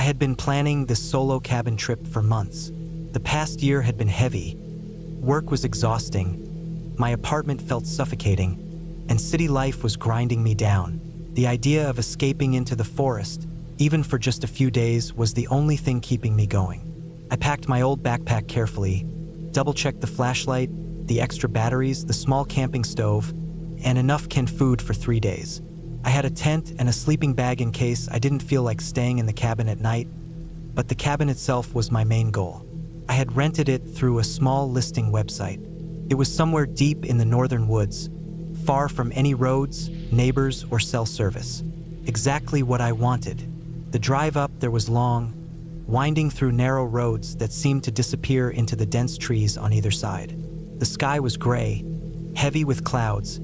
I had been planning this solo cabin trip for months. The past year had been heavy. Work was exhausting. My apartment felt suffocating, and city life was grinding me down. The idea of escaping into the forest, even for just a few days, was the only thing keeping me going. I packed my old backpack carefully, double-checked the flashlight, the extra batteries, the small camping stove, and enough canned food for 3 days. I had a tent and a sleeping bag in case I didn't feel like staying in the cabin at night, but the cabin itself was my main goal. I had rented it through a small listing website. It was somewhere deep in the northern woods, far from any roads, neighbors, or cell service. Exactly what I wanted. The drive up there was long, winding through narrow roads that seemed to disappear into the dense trees on either side. The sky was gray, heavy with clouds,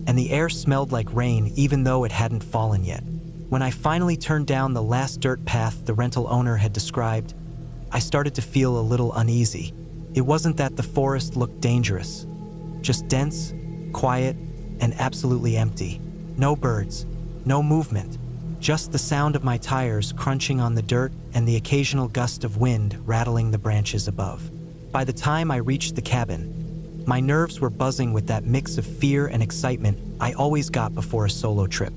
and the air smelled like rain even though it hadn't fallen yet. When I finally turned down the last dirt path the rental owner had described, I started to feel a little uneasy. It wasn't that the forest looked dangerous, just dense, quiet, and absolutely empty. No birds, no movement, just the sound of my tires crunching on the dirt and the occasional gust of wind rattling the branches above. By the time I reached the cabin, my nerves were buzzing with that mix of fear and excitement I always got before a solo trip.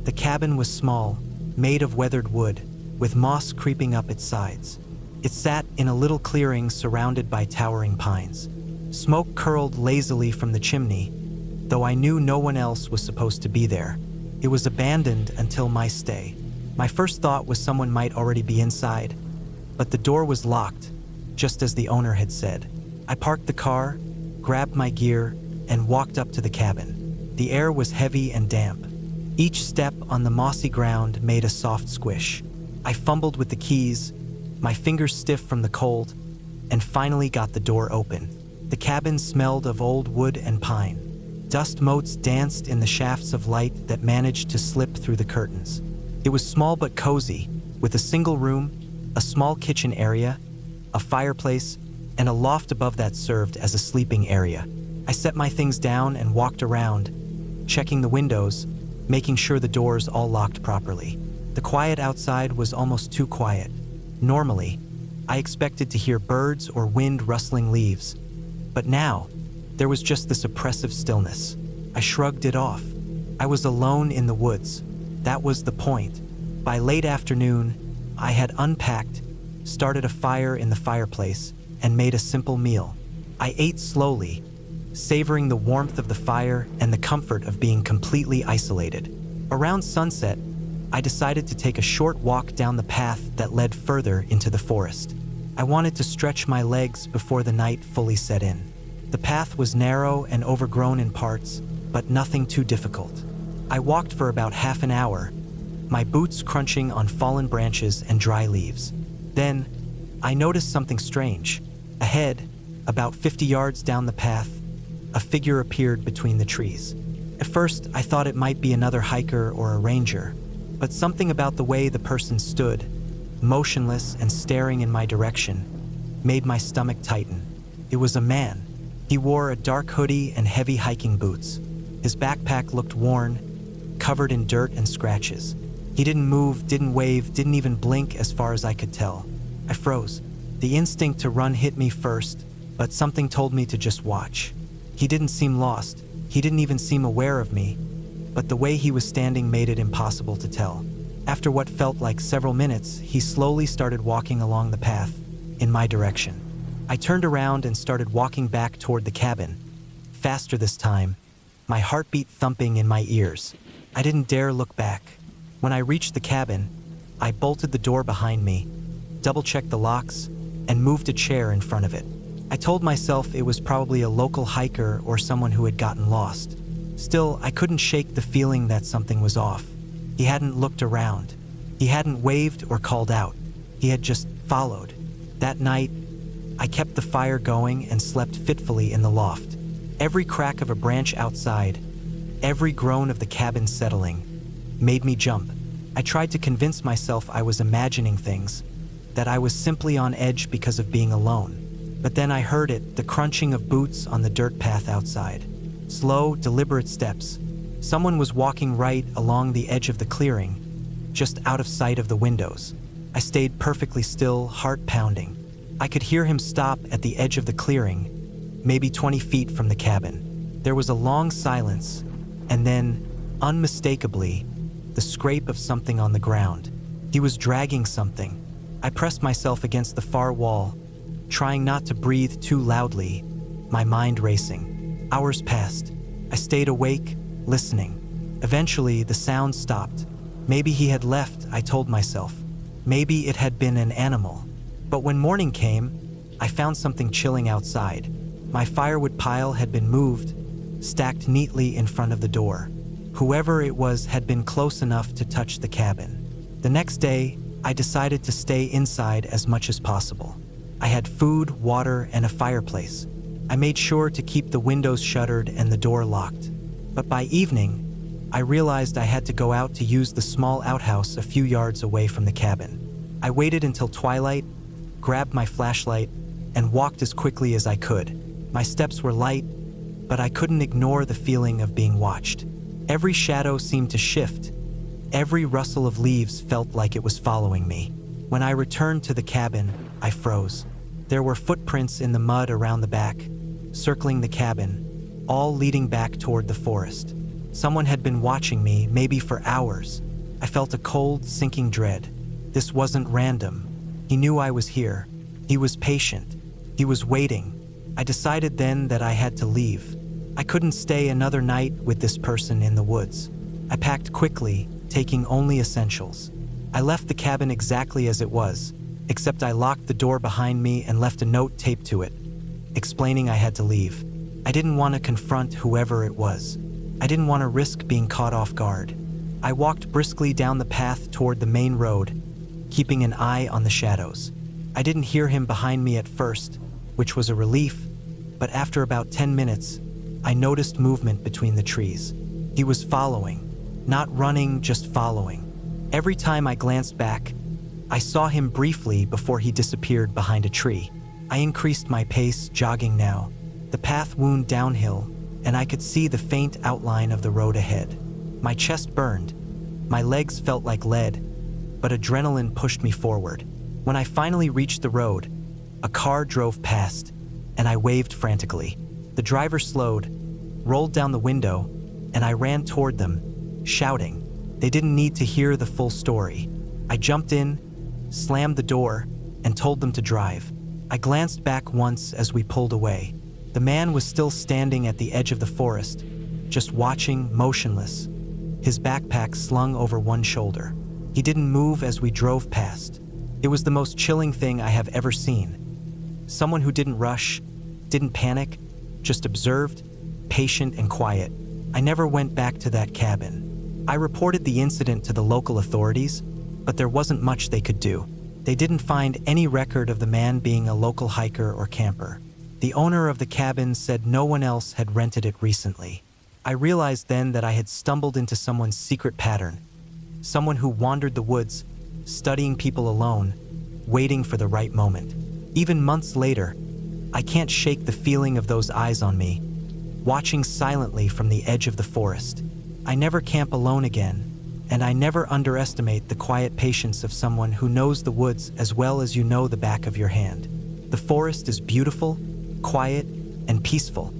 The cabin was small, made of weathered wood, with moss creeping up its sides. It sat in a little clearing surrounded by towering pines. Smoke curled lazily from the chimney, though I knew no one else was supposed to be there. It was abandoned until my stay. My first thought was someone might already be inside, but the door was locked, just as the owner had said. I parked the car, grabbed my gear, and walked up to the cabin. The air was heavy and damp. Each step on the mossy ground made a soft squish. I fumbled with the keys, my fingers stiff from the cold, and finally got the door open. The cabin smelled of old wood and pine. Dust motes danced in the shafts of light that managed to slip through the curtains. It was small but cozy, with a single room, a small kitchen area, a fireplace, and a loft above that served as a sleeping area. I set my things down and walked around, checking the windows, making sure the doors all locked properly. The quiet outside was almost too quiet. Normally, I expected to hear birds or wind rustling leaves, but now, there was just this oppressive stillness. I shrugged it off. I was alone in the woods. That was the point. By late afternoon, I had unpacked, started a fire in the fireplace, and made a simple meal. I ate slowly, savoring the warmth of the fire and the comfort of being completely isolated. Around sunset, I decided to take a short walk down the path that led further into the forest. I wanted to stretch my legs before the night fully set in. The path was narrow and overgrown in parts, but nothing too difficult. I walked for about half an hour, my boots crunching on fallen branches and dry leaves. Then, I noticed something strange. Ahead, about 50 yards down the path, a figure appeared between the trees. At first, I thought it might be another hiker or a ranger, but something about the way the person stood, motionless and staring in my direction, made my stomach tighten. It was a man. He wore a dark hoodie and heavy hiking boots. His backpack looked worn, covered in dirt and scratches. He didn't move, didn't wave, didn't even blink as far as I could tell. I froze. The instinct to run hit me first, but something told me to just watch. He didn't seem lost. He didn't even seem aware of me, but the way he was standing made it impossible to tell. After what felt like several minutes, he slowly started walking along the path, in my direction. I turned around and started walking back toward the cabin, faster this time, my heartbeat thumping in my ears. I didn't dare look back. When I reached the cabin, I bolted the door behind me, double-checked the locks, and moved a chair in front of it. I told myself it was probably a local hiker or someone who had gotten lost. Still, I couldn't shake the feeling that something was off. He hadn't looked around. He hadn't waved or called out. He had just followed. That night, I kept the fire going and slept fitfully in the loft. Every crack of a branch outside, every groan of the cabin settling, made me jump. I tried to convince myself I was imagining things, that I was simply on edge because of being alone. But then I heard it, the crunching of boots on the dirt path outside. Slow, deliberate steps. Someone was walking right along the edge of the clearing, just out of sight of the windows. I stayed perfectly still, heart pounding. I could hear him stop at the edge of the clearing, maybe 20 feet from the cabin. There was a long silence, and then, unmistakably, the scrape of something on the ground. He was dragging something. I pressed myself against the far wall, trying not to breathe too loudly, my mind racing. Hours passed. I stayed awake, listening. Eventually, the sound stopped. Maybe he had left, I told myself. Maybe it had been an animal. But when morning came, I found something chilling outside. My firewood pile had been moved, stacked neatly in front of the door. Whoever it was had been close enough to touch the cabin. The next day, I decided to stay inside as much as possible. I had food, water, and a fireplace. I made sure to keep the windows shuttered and the door locked. But by evening, I realized I had to go out to use the small outhouse a few yards away from the cabin. I waited until twilight, grabbed my flashlight, and walked as quickly as I could. My steps were light, but I couldn't ignore the feeling of being watched. Every shadow seemed to shift. Every rustle of leaves felt like it was following me. When I returned to the cabin, I froze. There were footprints in the mud around the back, circling the cabin, all leading back toward the forest. Someone had been watching me, maybe for hours. I felt a cold, sinking dread. This wasn't random. He knew I was here. He was patient. He was waiting. I decided then that I had to leave. I couldn't stay another night with this person in the woods. I packed quickly, taking only essentials. I left the cabin exactly as it was, except I locked the door behind me and left a note taped to it, explaining I had to leave. I didn't want to confront whoever it was. I didn't want to risk being caught off guard. I walked briskly down the path toward the main road, keeping an eye on the shadows. I didn't hear him behind me at first, which was a relief, but after about 10 minutes, I noticed movement between the trees. He was following, not running, just following. Every time I glanced back, I saw him briefly before he disappeared behind a tree. I increased my pace, jogging now. The path wound downhill, and I could see the faint outline of the road ahead. My chest burned. My legs felt like lead, but adrenaline pushed me forward. When I finally reached the road, a car drove past, and I waved frantically. The driver slowed, rolled down the window, and I ran toward them, shouting. They didn't need to hear the full story. I jumped in, slammed the door, and told them to drive. I glanced back once as we pulled away. The man was still standing at the edge of the forest, just watching, motionless, his backpack slung over one shoulder. He didn't move as we drove past. It was the most chilling thing I have ever seen. Someone who didn't rush, didn't panic, just observed, patient and quiet. I never went back to that cabin. I reported the incident to the local authorities, but there wasn't much they could do. They didn't find any record of the man being a local hiker or camper. The owner of the cabin said no one else had rented it recently. I realized then that I had stumbled into someone's secret pattern. Someone who wandered the woods, studying people alone, waiting for the right moment. Even months later, I can't shake the feeling of those eyes on me, watching silently from the edge of the forest. I never camp alone again, and I never underestimate the quiet patience of someone who knows the woods as well as you know the back of your hand. The forest is beautiful, quiet, and peaceful,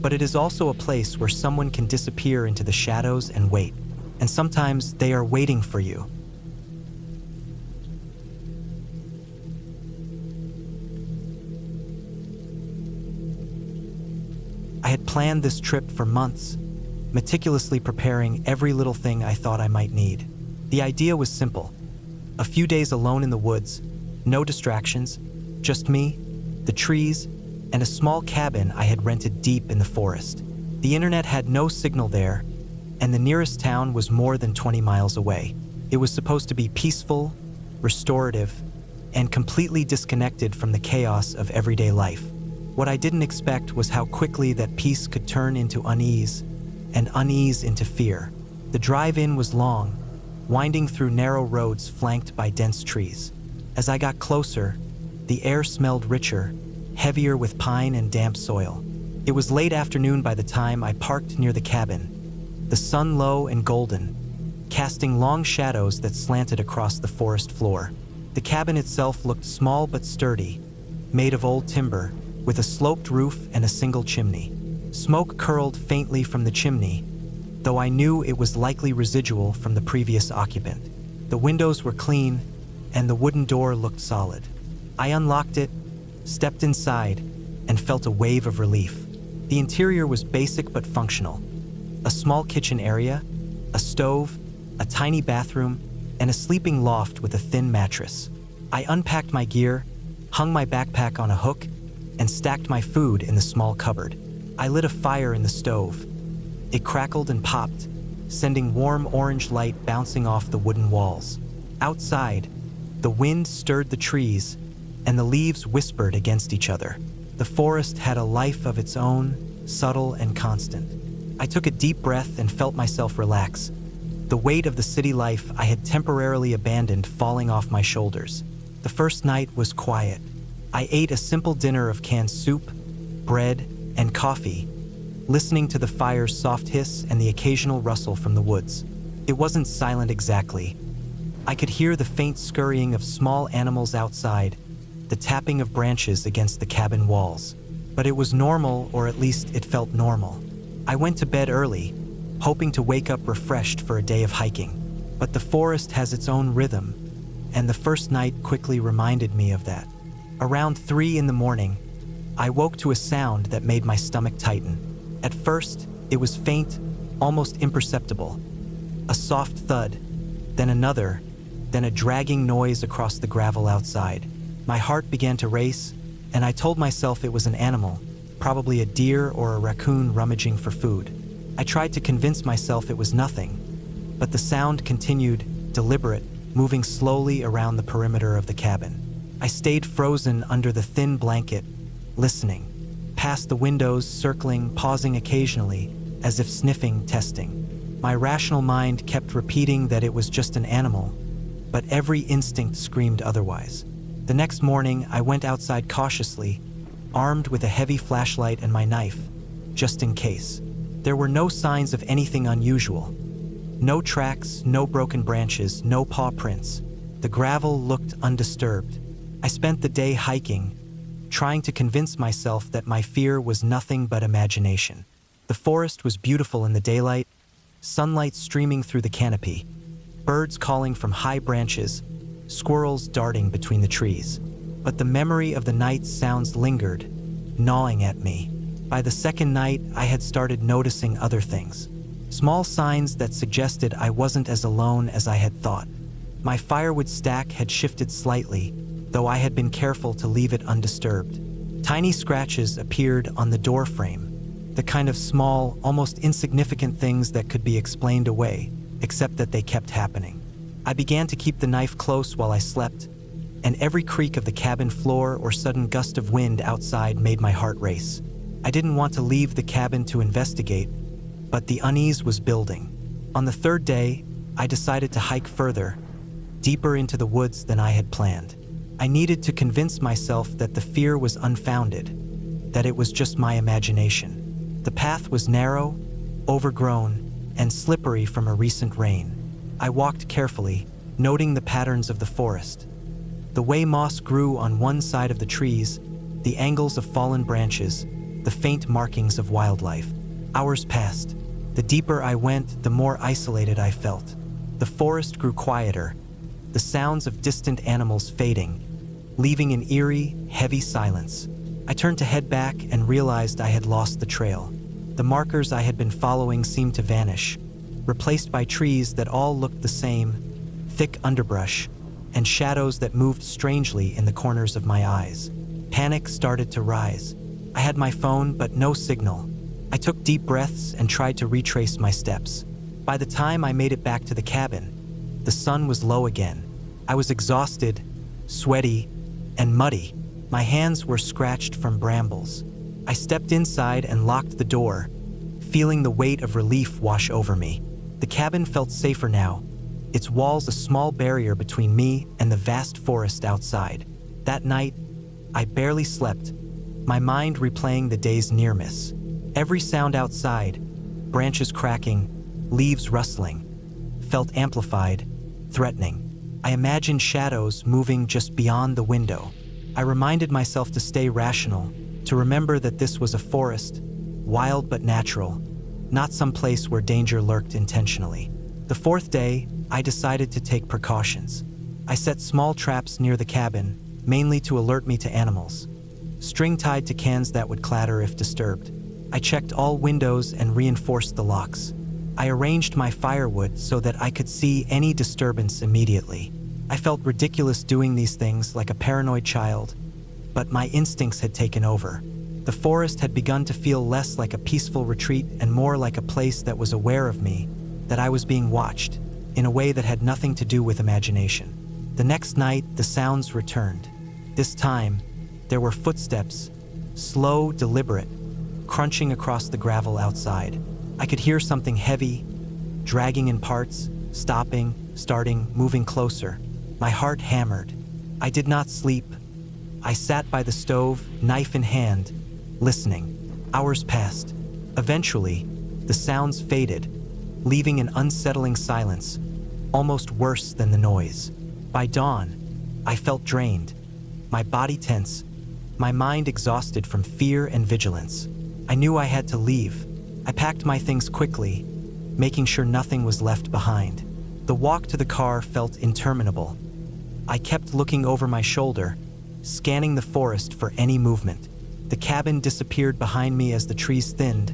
but it is also a place where someone can disappear into the shadows and wait. And sometimes they are waiting for you. I had planned this trip for months, meticulously preparing every little thing I thought I might need. The idea was simple. A few days alone in the woods, no distractions, just me, the trees, and a small cabin I had rented deep in the forest. The internet had no signal there, and the nearest town was more than 20 miles away. It was supposed to be peaceful, restorative, and completely disconnected from the chaos of everyday life. What I didn't expect was how quickly that peace could turn into unease, and unease into fear. The drive-in was long, winding through narrow roads flanked by dense trees. As I got closer, the air smelled richer, heavier with pine and damp soil. It was late afternoon by the time I parked near the cabin, the sun low and golden, casting long shadows that slanted across the forest floor. The cabin itself looked small but sturdy, made of old timber, with a sloped roof and a single chimney. Smoke curled faintly from the chimney, though I knew it was likely residual from the previous occupant. The windows were clean, and the wooden door looked solid. I unlocked it, stepped inside, and felt a wave of relief. The interior was basic but functional. A small kitchen area, a stove, a tiny bathroom, and a sleeping loft with a thin mattress. I unpacked my gear, hung my backpack on a hook, and stacked my food in the small cupboard. I lit a fire in the stove. It crackled and popped, sending warm orange light bouncing off the wooden walls. Outside, the wind stirred the trees, and the leaves whispered against each other. The forest had a life of its own, subtle and constant. I took a deep breath and felt myself relax, the weight of the city life I had temporarily abandoned falling off my shoulders. The first night was quiet. I ate a simple dinner of canned soup, bread, and coffee, listening to the fire's soft hiss and the occasional rustle from the woods. It wasn't silent exactly. I could hear the faint scurrying of small animals outside, the tapping of branches against the cabin walls. But it was normal, or at least it felt normal. I went to bed early, hoping to wake up refreshed for a day of hiking. But the forest has its own rhythm, and the first night quickly reminded me of that. Around 3 in the morning, I woke to a sound that made my stomach tighten. At first, it was faint, almost imperceptible. A soft thud, then another, then a dragging noise across the gravel outside. My heart began to race, and I told myself it was an animal, probably a deer or a raccoon rummaging for food. I tried to convince myself it was nothing, but the sound continued, deliberate, moving slowly around the perimeter of the cabin. I stayed frozen under the thin blanket, listening. Past the windows, circling, pausing occasionally, as if sniffing, testing. My rational mind kept repeating that it was just an animal, but every instinct screamed otherwise. The next morning, I went outside cautiously, armed with a heavy flashlight and my knife, just in case. There were no signs of anything unusual. No tracks, no broken branches, no paw prints. The gravel looked undisturbed. I spent the day hiking, trying to convince myself that my fear was nothing but imagination. The forest was beautiful in the daylight, sunlight streaming through the canopy, birds calling from high branches, squirrels darting between the trees. But the memory of the night's sounds lingered, gnawing at me. By the second night, I had started noticing other things. Small signs that suggested I wasn't as alone as I had thought. My firewood stack had shifted slightly, though I had been careful to leave it undisturbed. Tiny scratches appeared on the door frame, the kind of small, almost insignificant things that could be explained away, except that they kept happening. I began to keep the knife close while I slept, and every creak of the cabin floor or sudden gust of wind outside made my heart race. I didn't want to leave the cabin to investigate, but the unease was building. On the third day, I decided to hike further, deeper into the woods than I had planned. I needed to convince myself that the fear was unfounded, that it was just my imagination. The path was narrow, overgrown, and slippery from a recent rain. I walked carefully, noting the patterns of the forest. The way moss grew on one side of the trees, the angles of fallen branches, the faint markings of wildlife. Hours passed. The deeper I went, the more isolated I felt. The forest grew quieter, the sounds of distant animals fading, leaving an eerie, heavy silence. I turned to head back and realized I had lost the trail. The markers I had been following seemed to vanish, replaced by trees that all looked the same, thick underbrush, and shadows that moved strangely in the corners of my eyes. Panic started to rise. I had my phone, but no signal. I took deep breaths and tried to retrace my steps. By the time I made it back to the cabin, the sun was low again. I was exhausted, sweaty, and muddy. My hands were scratched from brambles. I stepped inside and locked the door, feeling the weight of relief wash over me. The cabin felt safer now, its walls a small barrier between me and the vast forest outside. That night, I barely slept, my mind replaying the day's near miss. Every sound outside, branches cracking, leaves rustling, felt amplified, threatening. I imagined shadows moving just beyond the window. I reminded myself to stay rational, to remember that this was a forest, wild but natural, not some place where danger lurked intentionally. The fourth day, I decided to take precautions. I set small traps near the cabin, mainly to alert me to animals. String tied to cans that would clatter if disturbed. I checked all windows and reinforced the locks. I arranged my firewood so that I could see any disturbance immediately. I felt ridiculous doing these things like a paranoid child, but my instincts had taken over. The forest had begun to feel less like a peaceful retreat and more like a place that was aware of me, that I was being watched, in a way that had nothing to do with imagination. The next night, the sounds returned. This time, there were footsteps, slow, deliberate, crunching across the gravel outside. I could hear something heavy, dragging in parts, stopping, starting, moving closer. My heart hammered. I did not sleep. I sat by the stove, knife in hand, listening. Hours passed. Eventually, the sounds faded, leaving an unsettling silence, almost worse than the noise. By dawn, I felt drained, my body tense, my mind exhausted from fear and vigilance. I knew I had to leave. I packed my things quickly, making sure nothing was left behind. The walk to the car felt interminable. I kept looking over my shoulder, scanning the forest for any movement. The cabin disappeared behind me as the trees thinned,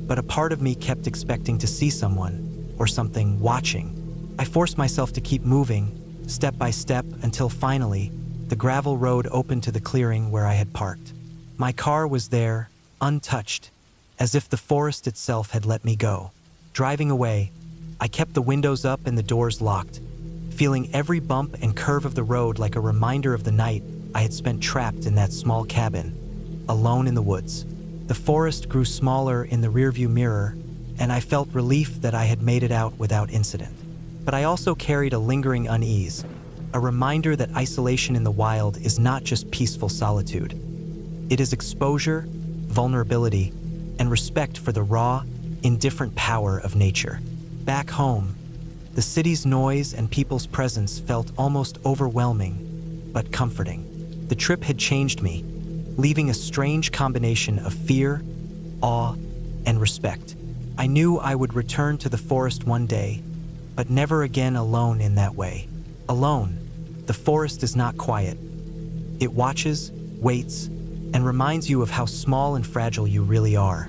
but a part of me kept expecting to see someone or something watching. I forced myself to keep moving, step by step, until finally, the gravel road opened to the clearing where I had parked. My car was there, untouched, as if the forest itself had let me go. Driving away, I kept the windows up and the doors locked, feeling every bump and curve of the road like a reminder of the night I had spent trapped in that small cabin, alone in the woods. The forest grew smaller in the rearview mirror, and I felt relief that I had made it out without incident. But I also carried a lingering unease, a reminder that isolation in the wild is not just peaceful solitude. It is exposure, vulnerability, and respect for the raw, indifferent power of nature. Back home, the city's noise and people's presence felt almost overwhelming, but comforting. The trip had changed me, leaving a strange combination of fear, awe, and respect. I knew I would return to the forest one day, but never again alone in that way. Alone, the forest is not quiet. It watches, waits, and reminds you of how small and fragile you really are.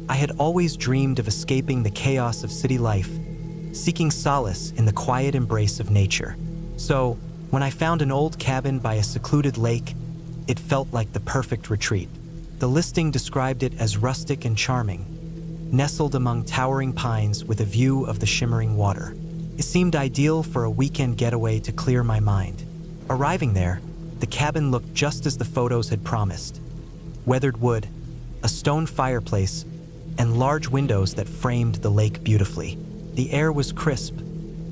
I had always dreamed of escaping the chaos of city life, seeking solace in the quiet embrace of nature. So, when I found an old cabin by a secluded lake, it felt like the perfect retreat. The listing described it as rustic and charming, nestled among towering pines with a view of the shimmering water. It seemed ideal for a weekend getaway to clear my mind. Arriving there, the cabin looked just as the photos had promised. Weathered wood, a stone fireplace, and large windows that framed the lake beautifully. The air was crisp,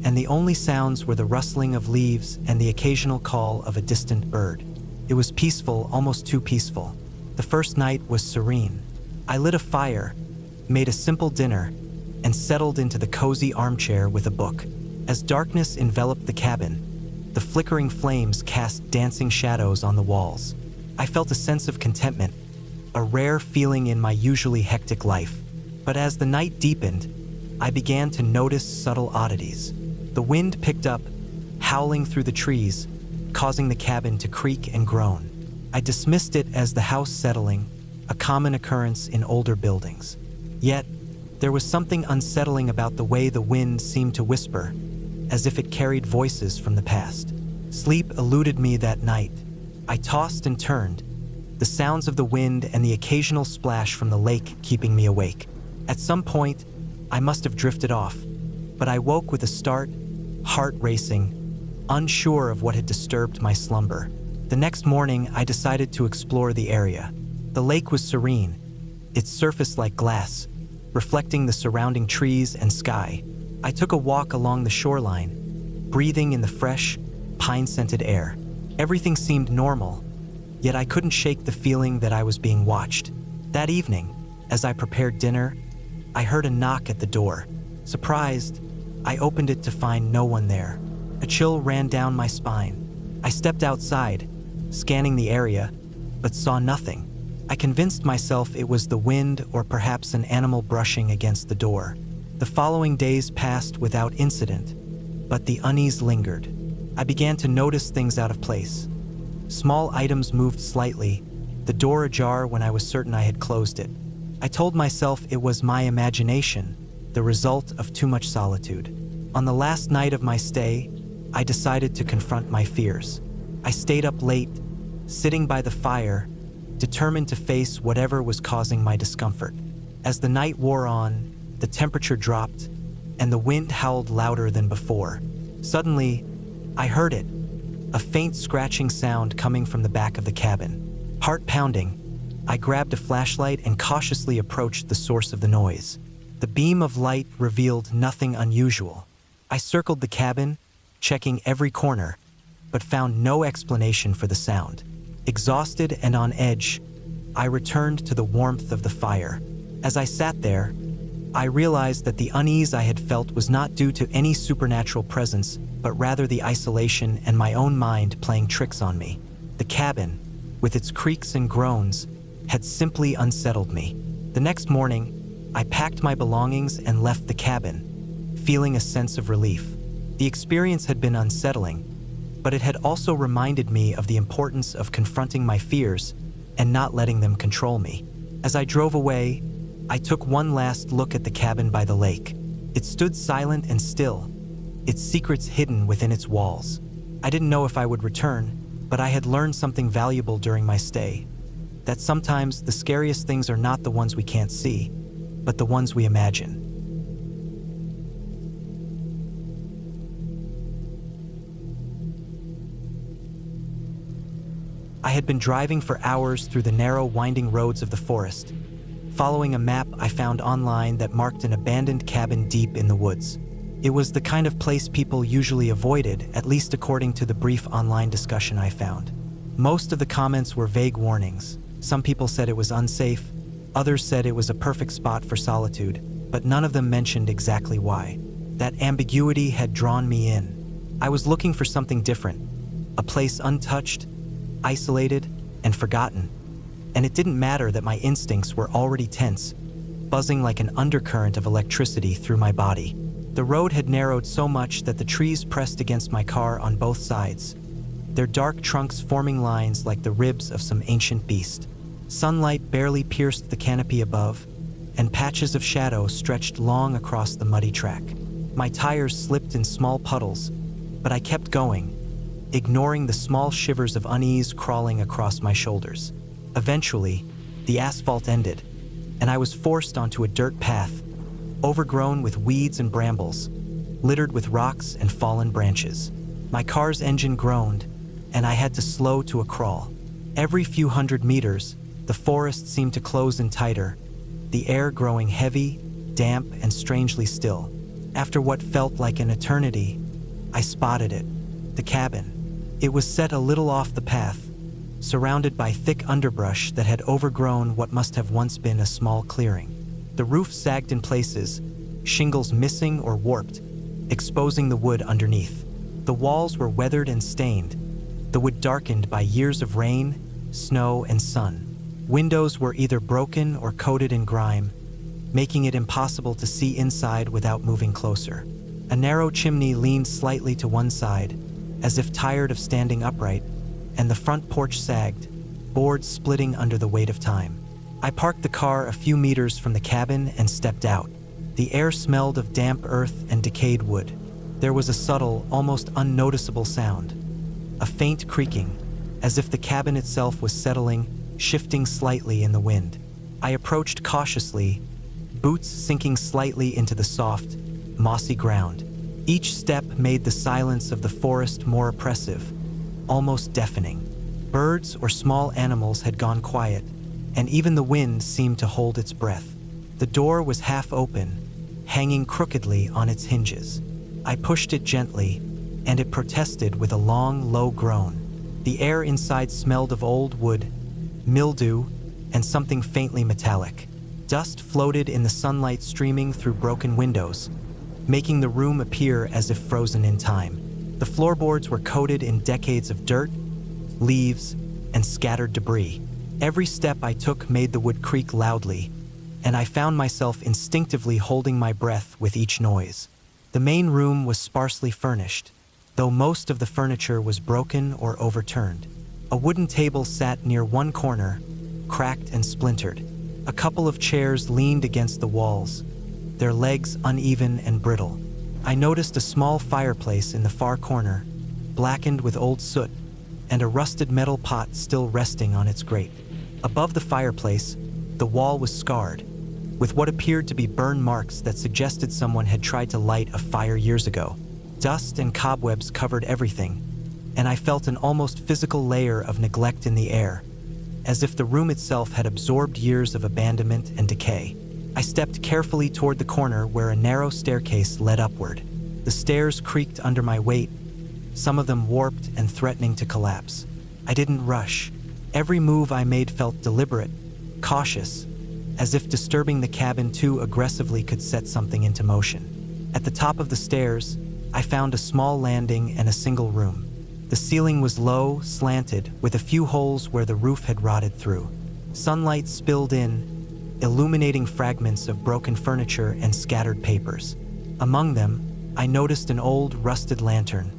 and the only sounds were the rustling of leaves and the occasional call of a distant bird. It was peaceful, almost too peaceful. The first night was serene. I lit a fire, made a simple dinner, and settled into the cozy armchair with a book. As darkness enveloped the cabin, the flickering flames cast dancing shadows on the walls. I felt a sense of contentment, a rare feeling in my usually hectic life. But as the night deepened, I began to notice subtle oddities. The wind picked up, howling through the trees, causing the cabin to creak and groan. I dismissed it as the house settling, a common occurrence in older buildings. Yet, there was something unsettling about the way the wind seemed to whisper, as if it carried voices from the past. Sleep eluded me that night. I tossed and turned, the sounds of the wind and the occasional splash from the lake keeping me awake. At some point, I must have drifted off, but I woke with a start, heart racing, unsure of what had disturbed my slumber. The next morning, I decided to explore the area. The lake was serene, its surface like glass, reflecting the surrounding trees and sky. I took a walk along the shoreline, breathing in the fresh, pine-scented air. Everything seemed normal, yet I couldn't shake the feeling that I was being watched. That evening, as I prepared dinner, I heard a knock at the door. Surprised, I opened it to find no one there. A chill ran down my spine. I stepped outside, scanning the area, but saw nothing. I convinced myself it was the wind or perhaps an animal brushing against the door. The following days passed without incident, but the unease lingered. I began to notice things out of place. Small items moved slightly, the door ajar when I was certain I had closed it. I told myself it was my imagination, the result of too much solitude. On the last night of my stay, I decided to confront my fears. I stayed up late, sitting by the fire, determined to face whatever was causing my discomfort. As the night wore on, the temperature dropped, and the wind howled louder than before. Suddenly, I heard it, a faint scratching sound coming from the back of the cabin. Heart pounding, I grabbed a flashlight and cautiously approached the source of the noise. The beam of light revealed nothing unusual. I circled the cabin, checking every corner, but found no explanation for the sound. Exhausted and on edge, I returned to the warmth of the fire. As I sat there, I realized that the unease I had felt was not due to any supernatural presence, but rather the isolation and my own mind playing tricks on me. The cabin, with its creaks and groans, had simply unsettled me. The next morning, I packed my belongings and left the cabin, feeling a sense of relief. The experience had been unsettling, but it had also reminded me of the importance of confronting my fears and not letting them control me. As I drove away, I took one last look at the cabin by the lake. It stood silent and still, its secrets hidden within its walls. I didn't know if I would return, but I had learned something valuable during my stay. That sometimes the scariest things are not the ones we can't see, but the ones we imagine. I had been driving for hours through the narrow, winding roads of the forest, following a map I found online that marked an abandoned cabin deep in the woods. It was the kind of place people usually avoided, at least according to the brief online discussion I found. Most of the comments were vague warnings. Some people said it was unsafe, others said it was a perfect spot for solitude, but none of them mentioned exactly why. That ambiguity had drawn me in. I was looking for something different, a place untouched, isolated, and forgotten. And it didn't matter that my instincts were already tense, buzzing like an undercurrent of electricity through my body. The road had narrowed so much that the trees pressed against my car on both sides, their dark trunks forming lines like the ribs of some ancient beast. Sunlight barely pierced the canopy above, and patches of shadow stretched long across the muddy track. My tires slipped in small puddles, but I kept going, ignoring the small shivers of unease crawling across my shoulders. Eventually, the asphalt ended, and I was forced onto a dirt path, overgrown with weeds and brambles, littered with rocks and fallen branches. My car's engine groaned, and I had to slow to a crawl. Every few hundred meters, the forest seemed to close in tighter, the air growing heavy, damp, and strangely still. After what felt like an eternity, I spotted it, the cabin. It was set a little off the path, surrounded by thick underbrush that had overgrown what must have once been a small clearing. The roof sagged in places, shingles missing or warped, exposing the wood underneath. The walls were weathered and stained, the wood darkened by years of rain, snow, and sun. Windows were either broken or coated in grime, making it impossible to see inside without moving closer. A narrow chimney leaned slightly to one side, as if tired of standing upright, and the front porch sagged, boards splitting under the weight of time. I parked the car a few meters from the cabin and stepped out. The air smelled of damp earth and decayed wood. There was a subtle, almost unnoticeable sound, a faint creaking, as if the cabin itself was settling, shifting slightly in the wind. I approached cautiously, boots sinking slightly into the soft, mossy ground. Each step made the silence of the forest more oppressive, almost deafening. Birds or small animals had gone quiet, and even the wind seemed to hold its breath. The door was half open, hanging crookedly on its hinges. I pushed it gently, and it protested with a long, low groan. The air inside smelled of old wood, mildew, and something faintly metallic. Dust floated in the sunlight streaming through broken windows, making the room appear as if frozen in time. The floorboards were coated in decades of dirt, leaves, and scattered debris. Every step I took made the wood creak loudly, and I found myself instinctively holding my breath with each noise. The main room was sparsely furnished, though most of the furniture was broken or overturned. A wooden table sat near one corner, cracked and splintered. A couple of chairs leaned against the walls, their legs uneven and brittle. I noticed a small fireplace in the far corner, blackened with old soot, and a rusted metal pot still resting on its grate. Above the fireplace, the wall was scarred, with what appeared to be burn marks that suggested someone had tried to light a fire years ago. Dust and cobwebs covered everything, and I felt an almost physical layer of neglect in the air, as if the room itself had absorbed years of abandonment and decay. I stepped carefully toward the corner where a narrow staircase led upward. The stairs creaked under my weight, some of them warped and threatening to collapse. I didn't rush. Every move I made felt deliberate, cautious, as if disturbing the cabin too aggressively could set something into motion. At the top of the stairs, I found a small landing and a single room. The ceiling was low, slanted, with a few holes where the roof had rotted through. Sunlight spilled in, illuminating fragments of broken furniture and scattered papers. Among them, I noticed an old, rusted lantern,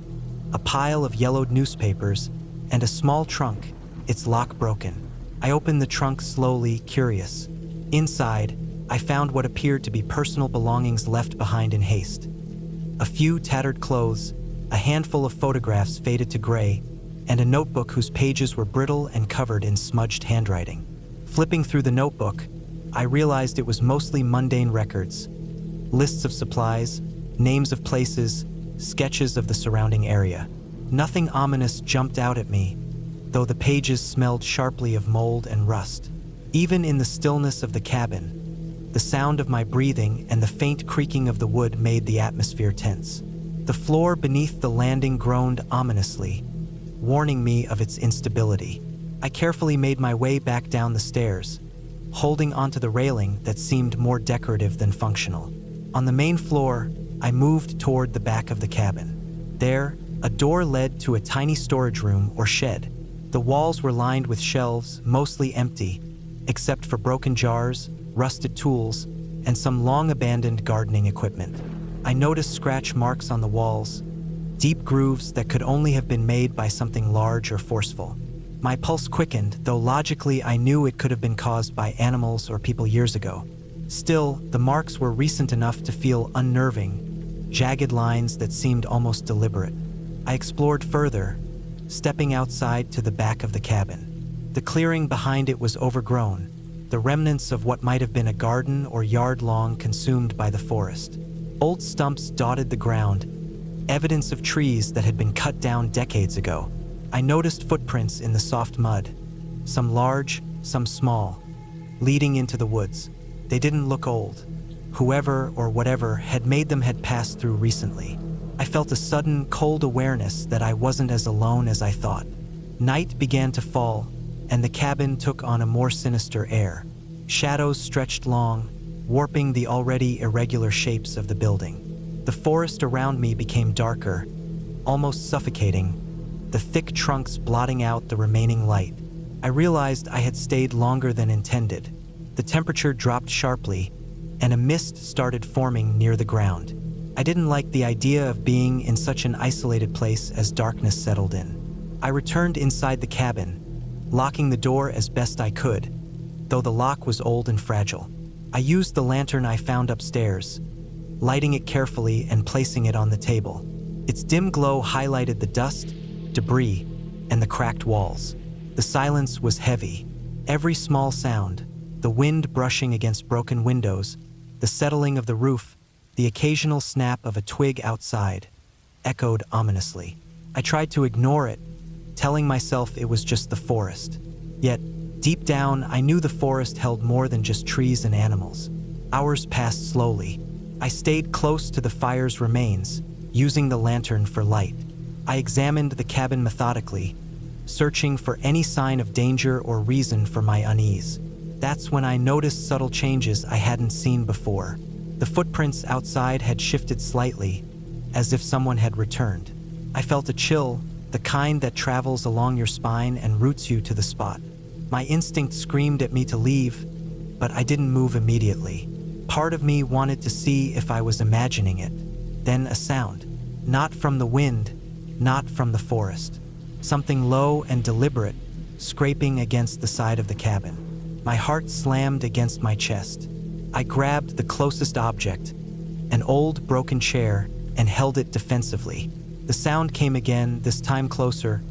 a pile of yellowed newspapers, and a small trunk, its lock broken. I opened the trunk slowly, curious. Inside, I found what appeared to be personal belongings left behind in haste. A few tattered clothes, a handful of photographs faded to gray, and a notebook whose pages were brittle and covered in smudged handwriting. Flipping through the notebook, I realized it was mostly mundane records. Lists of supplies, names of places, sketches of the surrounding area. Nothing ominous jumped out at me, though the pages smelled sharply of mold and rust. Even in the stillness of the cabin, the sound of my breathing and the faint creaking of the wood made the atmosphere tense. The floor beneath the landing groaned ominously, warning me of its instability. I carefully made my way back down the stairs, holding onto the railing that seemed more decorative than functional. On the main floor, I moved toward the back of the cabin. There, a door led to a tiny storage room or shed. The walls were lined with shelves, mostly empty, except for broken jars, rusted tools, and some long-abandoned gardening equipment. I noticed scratch marks on the walls, deep grooves that could only have been made by something large or forceful. My pulse quickened, though logically I knew it could have been caused by animals or people years ago. Still, the marks were recent enough to feel unnerving, jagged lines that seemed almost deliberate. I explored further, stepping outside to the back of the cabin. The clearing behind it was overgrown, the remnants of what might have been a garden or yard long consumed by the forest. Old stumps dotted the ground, evidence of trees that had been cut down decades ago. I noticed footprints in the soft mud, some large, some small, leading into the woods. They didn't look old. Whoever or whatever had made them had passed through recently. I felt a sudden, cold awareness that I wasn't as alone as I thought. Night began to fall, and the cabin took on a more sinister air. Shadows stretched long, warping the already irregular shapes of the building. The forest around me became darker, almost suffocating, the thick trunks blotting out the remaining light. I realized I had stayed longer than intended. The temperature dropped sharply, and a mist started forming near the ground. I didn't like the idea of being in such an isolated place as darkness settled in. I returned inside the cabin, locking the door as best I could, though the lock was old and fragile. I used the lantern I found upstairs, lighting it carefully and placing it on the table. Its dim glow highlighted the dust, debris, and the cracked walls. The silence was heavy. Every small sound, the wind brushing against broken windows, the settling of the roof, the occasional snap of a twig outside, echoed ominously. I tried to ignore it, telling myself it was just the forest. Yet, deep down, I knew the forest held more than just trees and animals. Hours passed slowly. I stayed close to the fire's remains, using the lantern for light. I examined the cabin methodically, searching for any sign of danger or reason for my unease. That's when I noticed subtle changes I hadn't seen before. The footprints outside had shifted slightly, as if someone had returned. I felt a chill, the kind that travels along your spine and roots you to the spot. My instinct screamed at me to leave, but I didn't move immediately. Part of me wanted to see if I was imagining it. Then a sound. Not from the wind, not from the forest. Something low and deliberate, scraping against the side of the cabin. My heart slammed against my chest. I grabbed the closest object, an old broken chair, and held it defensively. The sound came again, this time closer,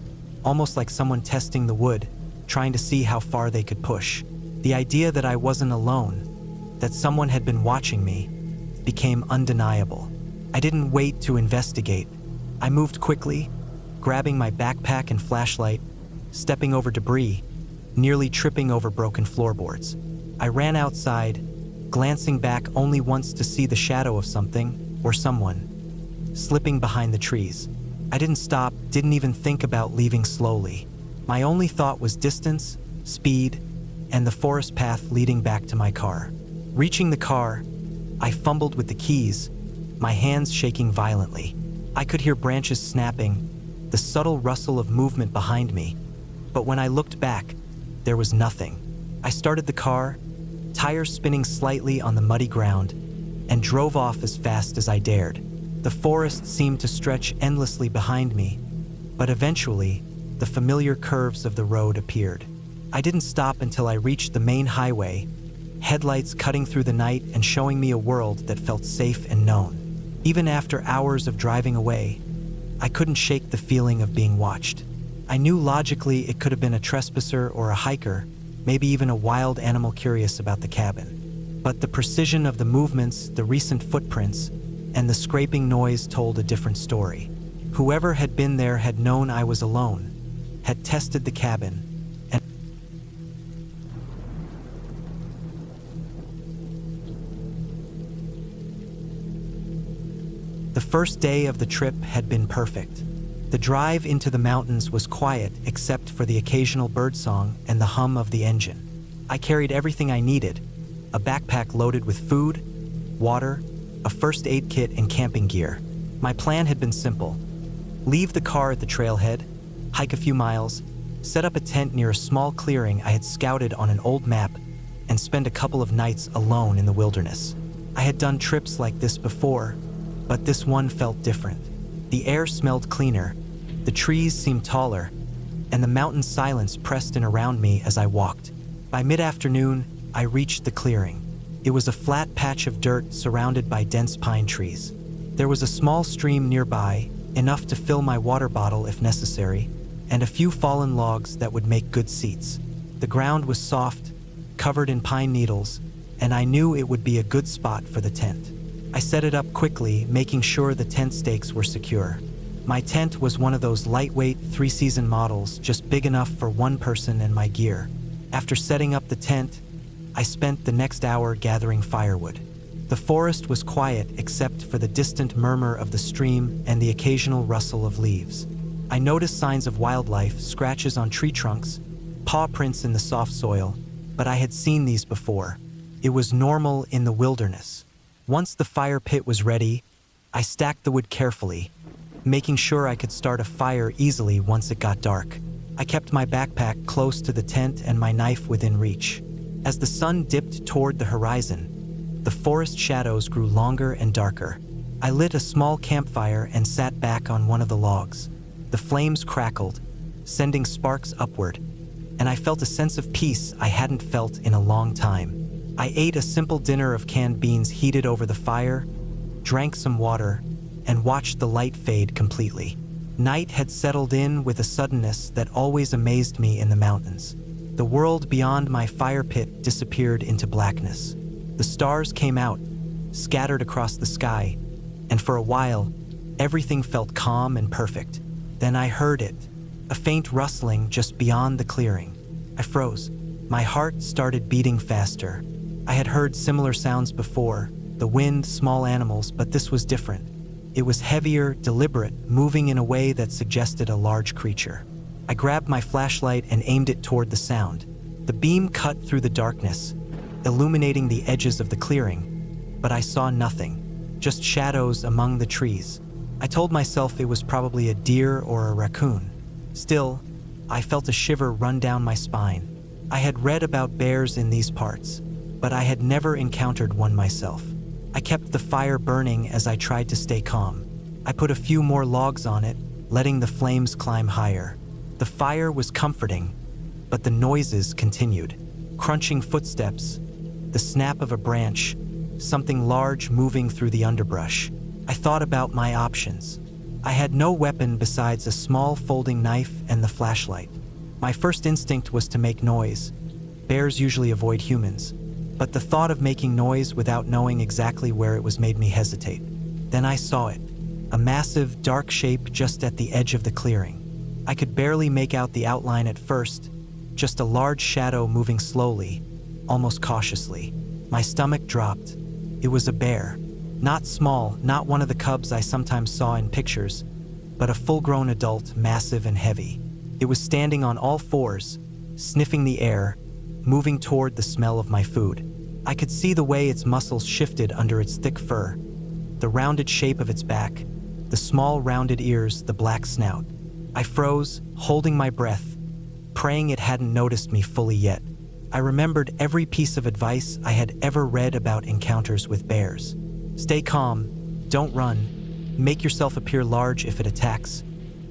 almost like someone testing the wood, trying to see how far they could push. The idea that I wasn't alone, that someone had been watching me, became undeniable. I didn't wait to investigate. I moved quickly, grabbing my backpack and flashlight, stepping over debris, nearly tripping over broken floorboards. I ran outside, glancing back only once to see the shadow of something, or someone, slipping behind the trees. I didn't stop, didn't even think about leaving slowly. My only thought was distance, speed, and the forest path leading back to my car. Reaching the car, I fumbled with the keys, my hands shaking violently. I could hear branches snapping, the subtle rustle of movement behind me. But when I looked back, there was nothing. I started the car, tires spinning slightly on the muddy ground, and drove off as fast as I dared. The forest seemed to stretch endlessly behind me, but eventually, the familiar curves of the road appeared. I didn't stop until I reached the main highway, headlights cutting through the night and showing me a world that felt safe and known. Even after hours of driving away, I couldn't shake the feeling of being watched. I knew logically it could have been a trespasser or a hiker, maybe even a wild animal curious about the cabin. But the precision of the movements, the recent footprints, and the scraping noise told a different story. Whoever had been there had known I was alone, had tested the cabin, and the first day of the trip had been perfect. The drive into the mountains was quiet except for the occasional birdsong and the hum of the engine. I carried everything I needed, a backpack loaded with food, water, a first aid kit, and camping gear. My plan had been simple. Leave the car at the trailhead, hike a few miles, set up a tent near a small clearing I had scouted on an old map, and spend a couple of nights alone in the wilderness. I had done trips like this before, but this one felt different. The air smelled cleaner, the trees seemed taller, and the mountain silence pressed in around me as I walked. By mid-afternoon, I reached the clearing. It was a flat patch of dirt surrounded by dense pine trees. There was a small stream nearby, enough to fill my water bottle if necessary, and a few fallen logs that would make good seats. The ground was soft, covered in pine needles, and I knew it would be a good spot for the tent. I set it up quickly, making sure the tent stakes were secure. My tent was one of those lightweight, three-season models, just big enough for one person and my gear. After setting up the tent, I spent the next hour gathering firewood. The forest was quiet except for the distant murmur of the stream and the occasional rustle of leaves. I noticed signs of wildlife, scratches on tree trunks, paw prints in the soft soil, but I had seen these before. It was normal in the wilderness. Once the fire pit was ready, I stacked the wood carefully, making sure I could start a fire easily once it got dark. I kept my backpack close to the tent and my knife within reach. As the sun dipped toward the horizon, the forest shadows grew longer and darker. I lit a small campfire and sat back on one of the logs. The flames crackled, sending sparks upward, and I felt a sense of peace I hadn't felt in a long time. I ate a simple dinner of canned beans heated over the fire, drank some water, and watched the light fade completely. Night had settled in with a suddenness that always amazed me in the mountains. The world beyond my fire pit disappeared into blackness. The stars came out, scattered across the sky, and for a while, everything felt calm and perfect. Then I heard it, a faint rustling just beyond the clearing. I froze. My heart started beating faster. I had heard similar sounds before, the wind, small animals, but this was different. It was heavier, deliberate, moving in a way that suggested a large creature. I grabbed my flashlight and aimed it toward the sound. The beam cut through the darkness, illuminating the edges of the clearing, but I saw nothing, just shadows among the trees. I told myself it was probably a deer or a raccoon. Still, I felt a shiver run down my spine. I had read about bears in these parts, but I had never encountered one myself. I kept the fire burning as I tried to stay calm. I put a few more logs on it, letting the flames climb higher. The fire was comforting, but the noises continued. Crunching footsteps, the snap of a branch, something large moving through the underbrush. I thought about my options. I had no weapon besides a small folding knife and the flashlight. My first instinct was to make noise. Bears usually avoid humans, but the thought of making noise without knowing exactly where it was made me hesitate. Then I saw it, a massive, dark shape just at the edge of the clearing. I could barely make out the outline at first, just a large shadow moving slowly, almost cautiously. My stomach dropped. It was a bear. Not small, not one of the cubs I sometimes saw in pictures, but a full-grown adult, massive and heavy. It was standing on all fours, sniffing the air, moving toward the smell of my food. I could see the way its muscles shifted under its thick fur, the rounded shape of its back, the small rounded ears, the black snout. I froze, holding my breath, praying it hadn't noticed me fully yet. I remembered every piece of advice I had ever read about encounters with bears. Stay calm, don't run, make yourself appear large if it attacks,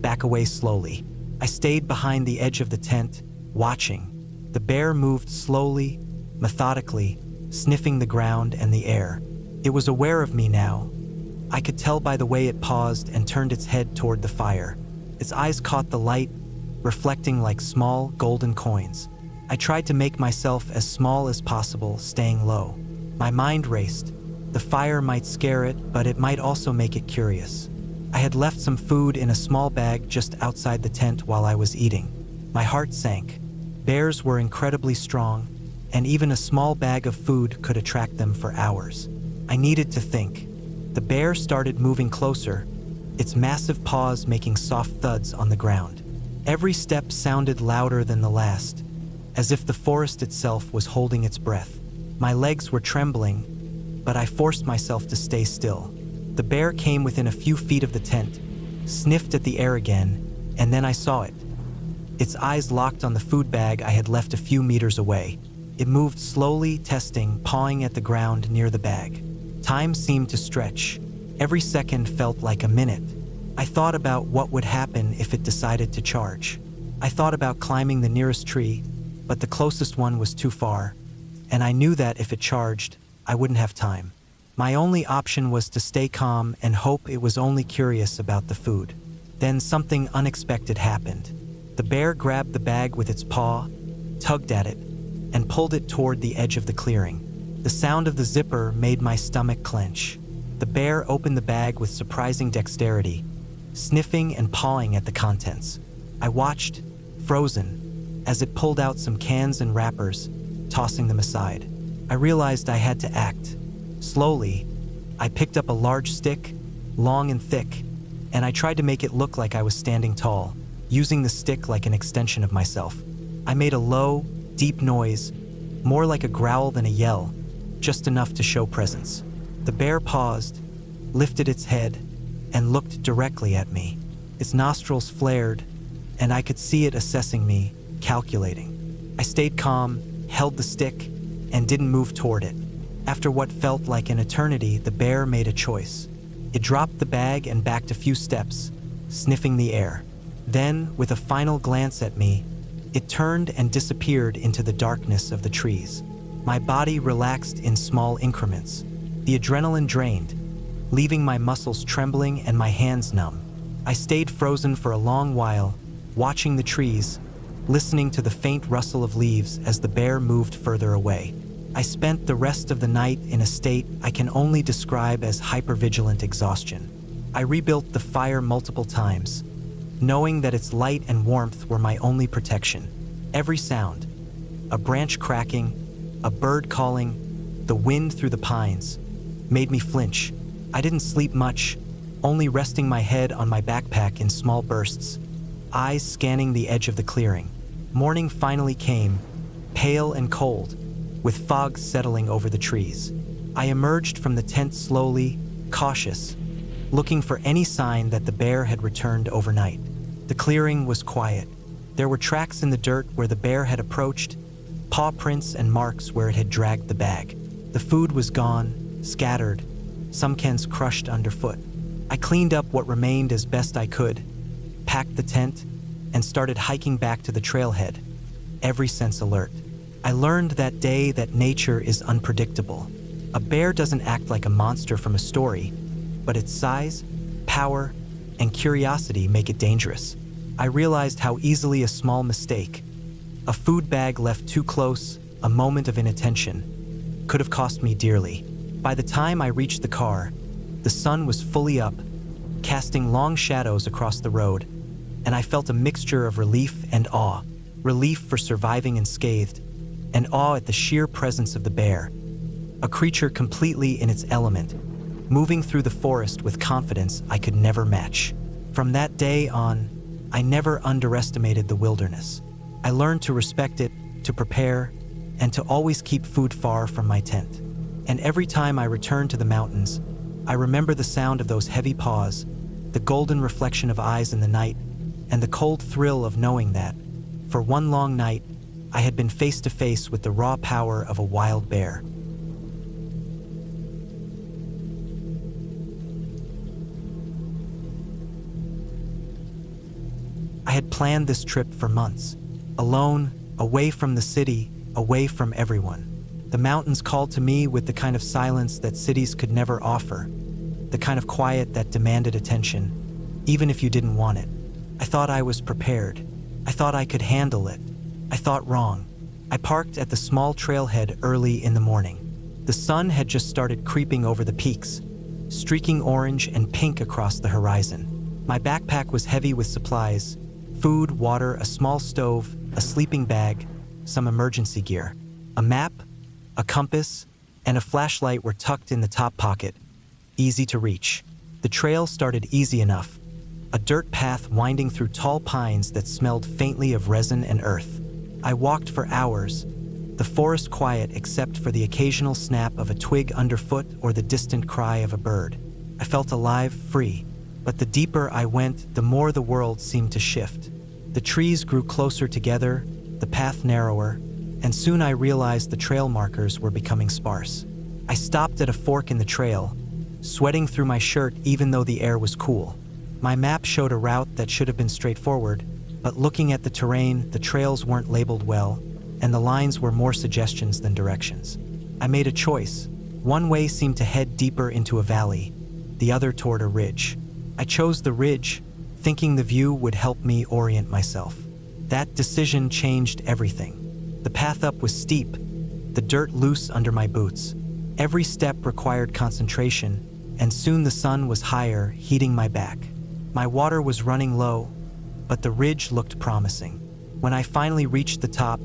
back away slowly. I stayed behind the edge of the tent, watching. The bear moved slowly, methodically, sniffing the ground and the air. It was aware of me now. I could tell by the way it paused and turned its head toward the fire. Its eyes caught the light, reflecting like small, golden coins. I tried to make myself as small as possible, staying low. My mind raced. The fire might scare it, but it might also make it curious. I had left some food in a small bag just outside the tent while I was eating. My heart sank. Bears were incredibly strong, and even a small bag of food could attract them for hours. I needed to think. The bear started moving closer, its massive paws making soft thuds on the ground. Every step sounded louder than the last, as if the forest itself was holding its breath. My legs were trembling, but I forced myself to stay still. The bear came within a few feet of the tent, sniffed at the air again, and then I saw it. Its eyes locked on the food bag I had left a few meters away. It moved slowly, testing, pawing at the ground near the bag. Time seemed to stretch. Every second felt like a minute. I thought about what would happen if it decided to charge. I thought about climbing the nearest tree, but the closest one was too far, and I knew that if it charged, I wouldn't have time. My only option was to stay calm and hope it was only curious about the food. Then something unexpected happened. The bear grabbed the bag with its paw, tugged at it, and pulled it toward the edge of the clearing. The sound of the zipper made my stomach clench. The bear opened the bag with surprising dexterity, sniffing and pawing at the contents. I watched, frozen, as it pulled out some cans and wrappers, tossing them aside. I realized I had to act. Slowly, I picked up a large stick, long and thick, and I tried to make it look like I was standing tall, using the stick like an extension of myself. I made a low, deep noise, more like a growl than a yell, just enough to show presence. The bear paused, lifted its head, and looked directly at me. Its nostrils flared, and I could see it assessing me, calculating. I stayed calm, held the stick, and didn't move toward it. After what felt like an eternity, the bear made a choice. It dropped the bag and backed a few steps, sniffing the air. Then, with a final glance at me, it turned and disappeared into the darkness of the trees. My body relaxed in small increments. The adrenaline drained, leaving my muscles trembling and my hands numb. I stayed frozen for a long while, watching the trees, listening to the faint rustle of leaves as the bear moved further away. I spent the rest of the night in a state I can only describe as hypervigilant exhaustion. I rebuilt the fire multiple times, knowing that its light and warmth were my only protection. Every sound, a branch cracking, a bird calling, the wind through the pines, made me flinch. I didn't sleep much, only resting my head on my backpack in small bursts, eyes scanning the edge of the clearing. Morning finally came, pale and cold, with fog settling over the trees. I emerged from the tent slowly, cautious, looking for any sign that the bear had returned overnight. The clearing was quiet. There were tracks in the dirt where the bear had approached, paw prints and marks where it had dragged the bag. The food was gone, scattered, some cans crushed underfoot. I cleaned up what remained as best I could, packed the tent, and started hiking back to the trailhead, every sense alert. I learned that day that nature is unpredictable. A bear doesn't act like a monster from a story, but its size, power, and curiosity make it dangerous. I realized how easily a small mistake, a food bag left too close, a moment of inattention, could have cost me dearly. By the time I reached the car, the sun was fully up, casting long shadows across the road, and I felt a mixture of relief and awe. Relief for surviving unscathed, and awe at the sheer presence of the bear, a creature completely in its element, moving through the forest with confidence I could never match. From that day on, I never underestimated the wilderness. I learned to respect it, to prepare, and to always keep food far from my tent. And every time I return to the mountains, I remember the sound of those heavy paws, the golden reflection of eyes in the night, and the cold thrill of knowing that, for one long night, I had been face to face with the raw power of a wild bear. I had planned this trip for months, alone, away from the city, away from everyone. The mountains called to me with the kind of silence that cities could never offer, the kind of quiet that demanded attention, even if you didn't want it. I thought I was prepared. I thought I could handle it. I thought wrong. I parked at the small trailhead early in the morning. The sun had just started creeping over the peaks, streaking orange and pink across the horizon. My backpack was heavy with supplies, food, water, a small stove, a sleeping bag, some emergency gear. A map, a compass, and a flashlight were tucked in the top pocket, easy to reach. The trail started easy enough, a dirt path winding through tall pines that smelled faintly of resin and earth. I walked for hours, the forest quiet except for the occasional snap of a twig underfoot or the distant cry of a bird. I felt alive, free. But the deeper I went, the more the world seemed to shift. The trees grew closer together, the path narrower, and soon I realized the trail markers were becoming sparse. I stopped at a fork in the trail, sweating through my shirt even though the air was cool. My map showed a route that should have been straightforward, but looking at the terrain, the trails weren't labeled well, and the lines were more suggestions than directions. I made a choice. One way seemed to head deeper into a valley, the other toward a ridge. I chose the ridge, thinking the view would help me orient myself. That decision changed everything. The path up was steep, the dirt loose under my boots. Every step required concentration, and soon the sun was higher, heating my back. My water was running low, but the ridge looked promising. When I finally reached the top,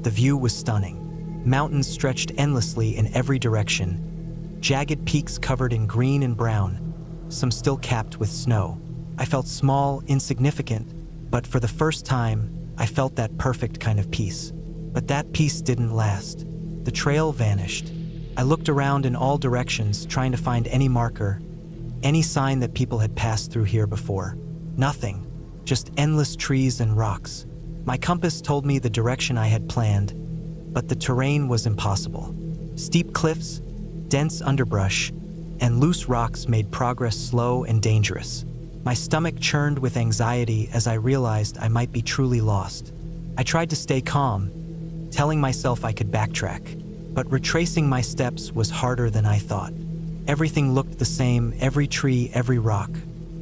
the view was stunning. Mountains stretched endlessly in every direction, jagged peaks covered in green and brown, some still capped with snow. I felt small, insignificant, but for the first time, I felt that perfect kind of peace. But that peace didn't last. The trail vanished. I looked around in all directions, trying to find any marker, any sign that people had passed through here before. Nothing, just endless trees and rocks. My compass told me the direction I had planned, but the terrain was impossible. Steep cliffs, dense underbrush, and loose rocks made progress slow and dangerous. My stomach churned with anxiety as I realized I might be truly lost. I tried to stay calm, telling myself I could backtrack, but retracing my steps was harder than I thought. Everything looked the same, every tree, every rock.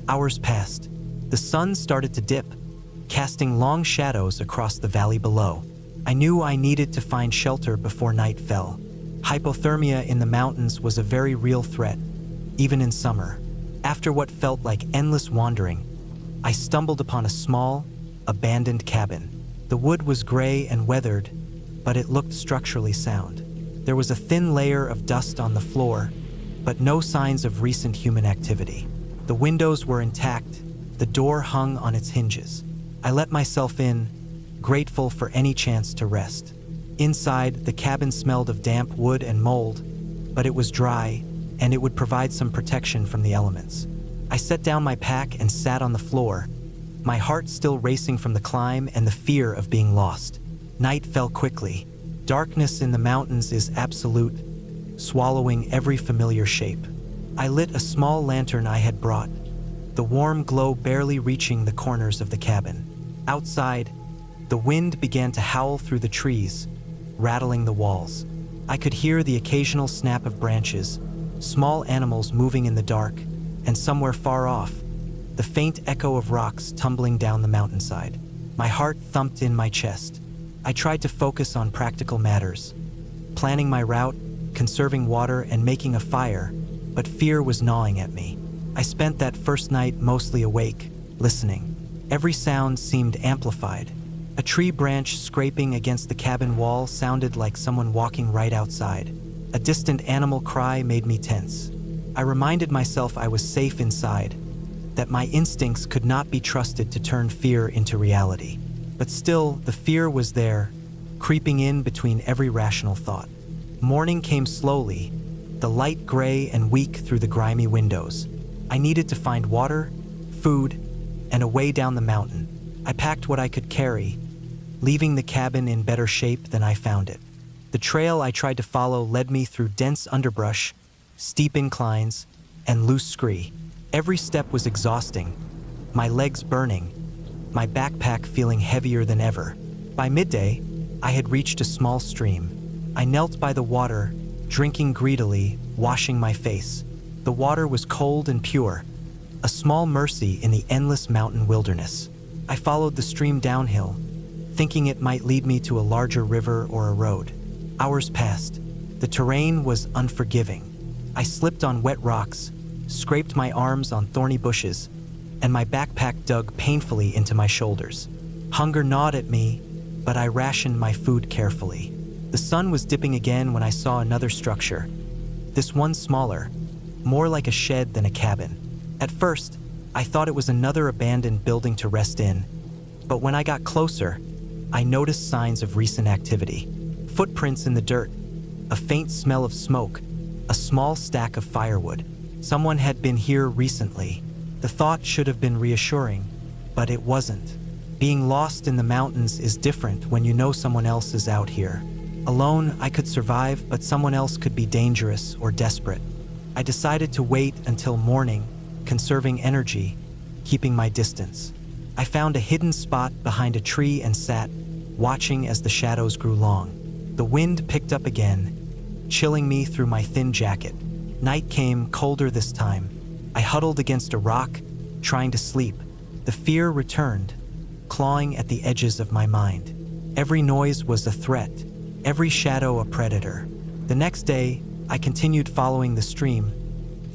Hours passed. The sun started to dip, casting long shadows across the valley below. I knew I needed to find shelter before night fell. Hypothermia in the mountains was a very real threat, even in summer. After what felt like endless wandering, I stumbled upon a small, abandoned cabin. The wood was gray and weathered, but it looked structurally sound. There was a thin layer of dust on the floor, but no signs of recent human activity. The windows were intact, the door hung on its hinges. I let myself in, grateful for any chance to rest. Inside, the cabin smelled of damp wood and mold, but it was dry, and it would provide some protection from the elements. I set down my pack and sat on the floor, my heart still racing from the climb and the fear of being lost. Night fell quickly. Darkness in the mountains is absolute, swallowing every familiar shape. I lit a small lantern I had brought, the warm glow barely reaching the corners of the cabin. Outside, the wind began to howl through the trees, rattling the walls. I could hear the occasional snap of branches, small animals moving in the dark, and somewhere far off, the faint echo of rocks tumbling down the mountainside. My heart thumped in my chest. I tried to focus on practical matters, planning my route, conserving water, and making a fire, but fear was gnawing at me. I spent that first night mostly awake, listening. Every sound seemed amplified. A tree branch scraping against the cabin wall sounded like someone walking right outside. A distant animal cry made me tense. I reminded myself I was safe inside, that my instincts could not be trusted to turn fear into reality. But still, the fear was there, creeping in between every rational thought. Morning came slowly, the light gray and weak through the grimy windows. I needed to find water, food, and a way down the mountain. I packed what I could carry, leaving the cabin in better shape than I found it. The trail I tried to follow led me through dense underbrush, steep inclines, and loose scree. Every step was exhausting, my legs burning, my backpack feeling heavier than ever. By midday, I had reached a small stream. I knelt by the water, drinking greedily, washing my face. The water was cold and pure, a small mercy in the endless mountain wilderness. I followed the stream downhill, thinking it might lead me to a larger river or a road. Hours passed. The terrain was unforgiving. I slipped on wet rocks, scraped my arms on thorny bushes, and my backpack dug painfully into my shoulders. Hunger gnawed at me, but I rationed my food carefully. The sun was dipping again when I saw another structure. This one smaller, more like a shed than a cabin. At first, I thought it was another abandoned building to rest in, but when I got closer, I noticed signs of recent activity. Footprints in the dirt, a faint smell of smoke, a small stack of firewood. Someone had been here recently. The thought should have been reassuring, but it wasn't. Being lost in the mountains is different when you know someone else is out here. Alone, I could survive, but someone else could be dangerous or desperate. I decided to wait until morning, conserving energy, keeping my distance. I found a hidden spot behind a tree and sat, watching as the shadows grew long. The wind picked up again, chilling me through my thin jacket. Night came, colder this time. I huddled against a rock, trying to sleep. The fear returned, clawing at the edges of my mind. Every noise was a threat, every shadow a predator. The next day, I continued following the stream,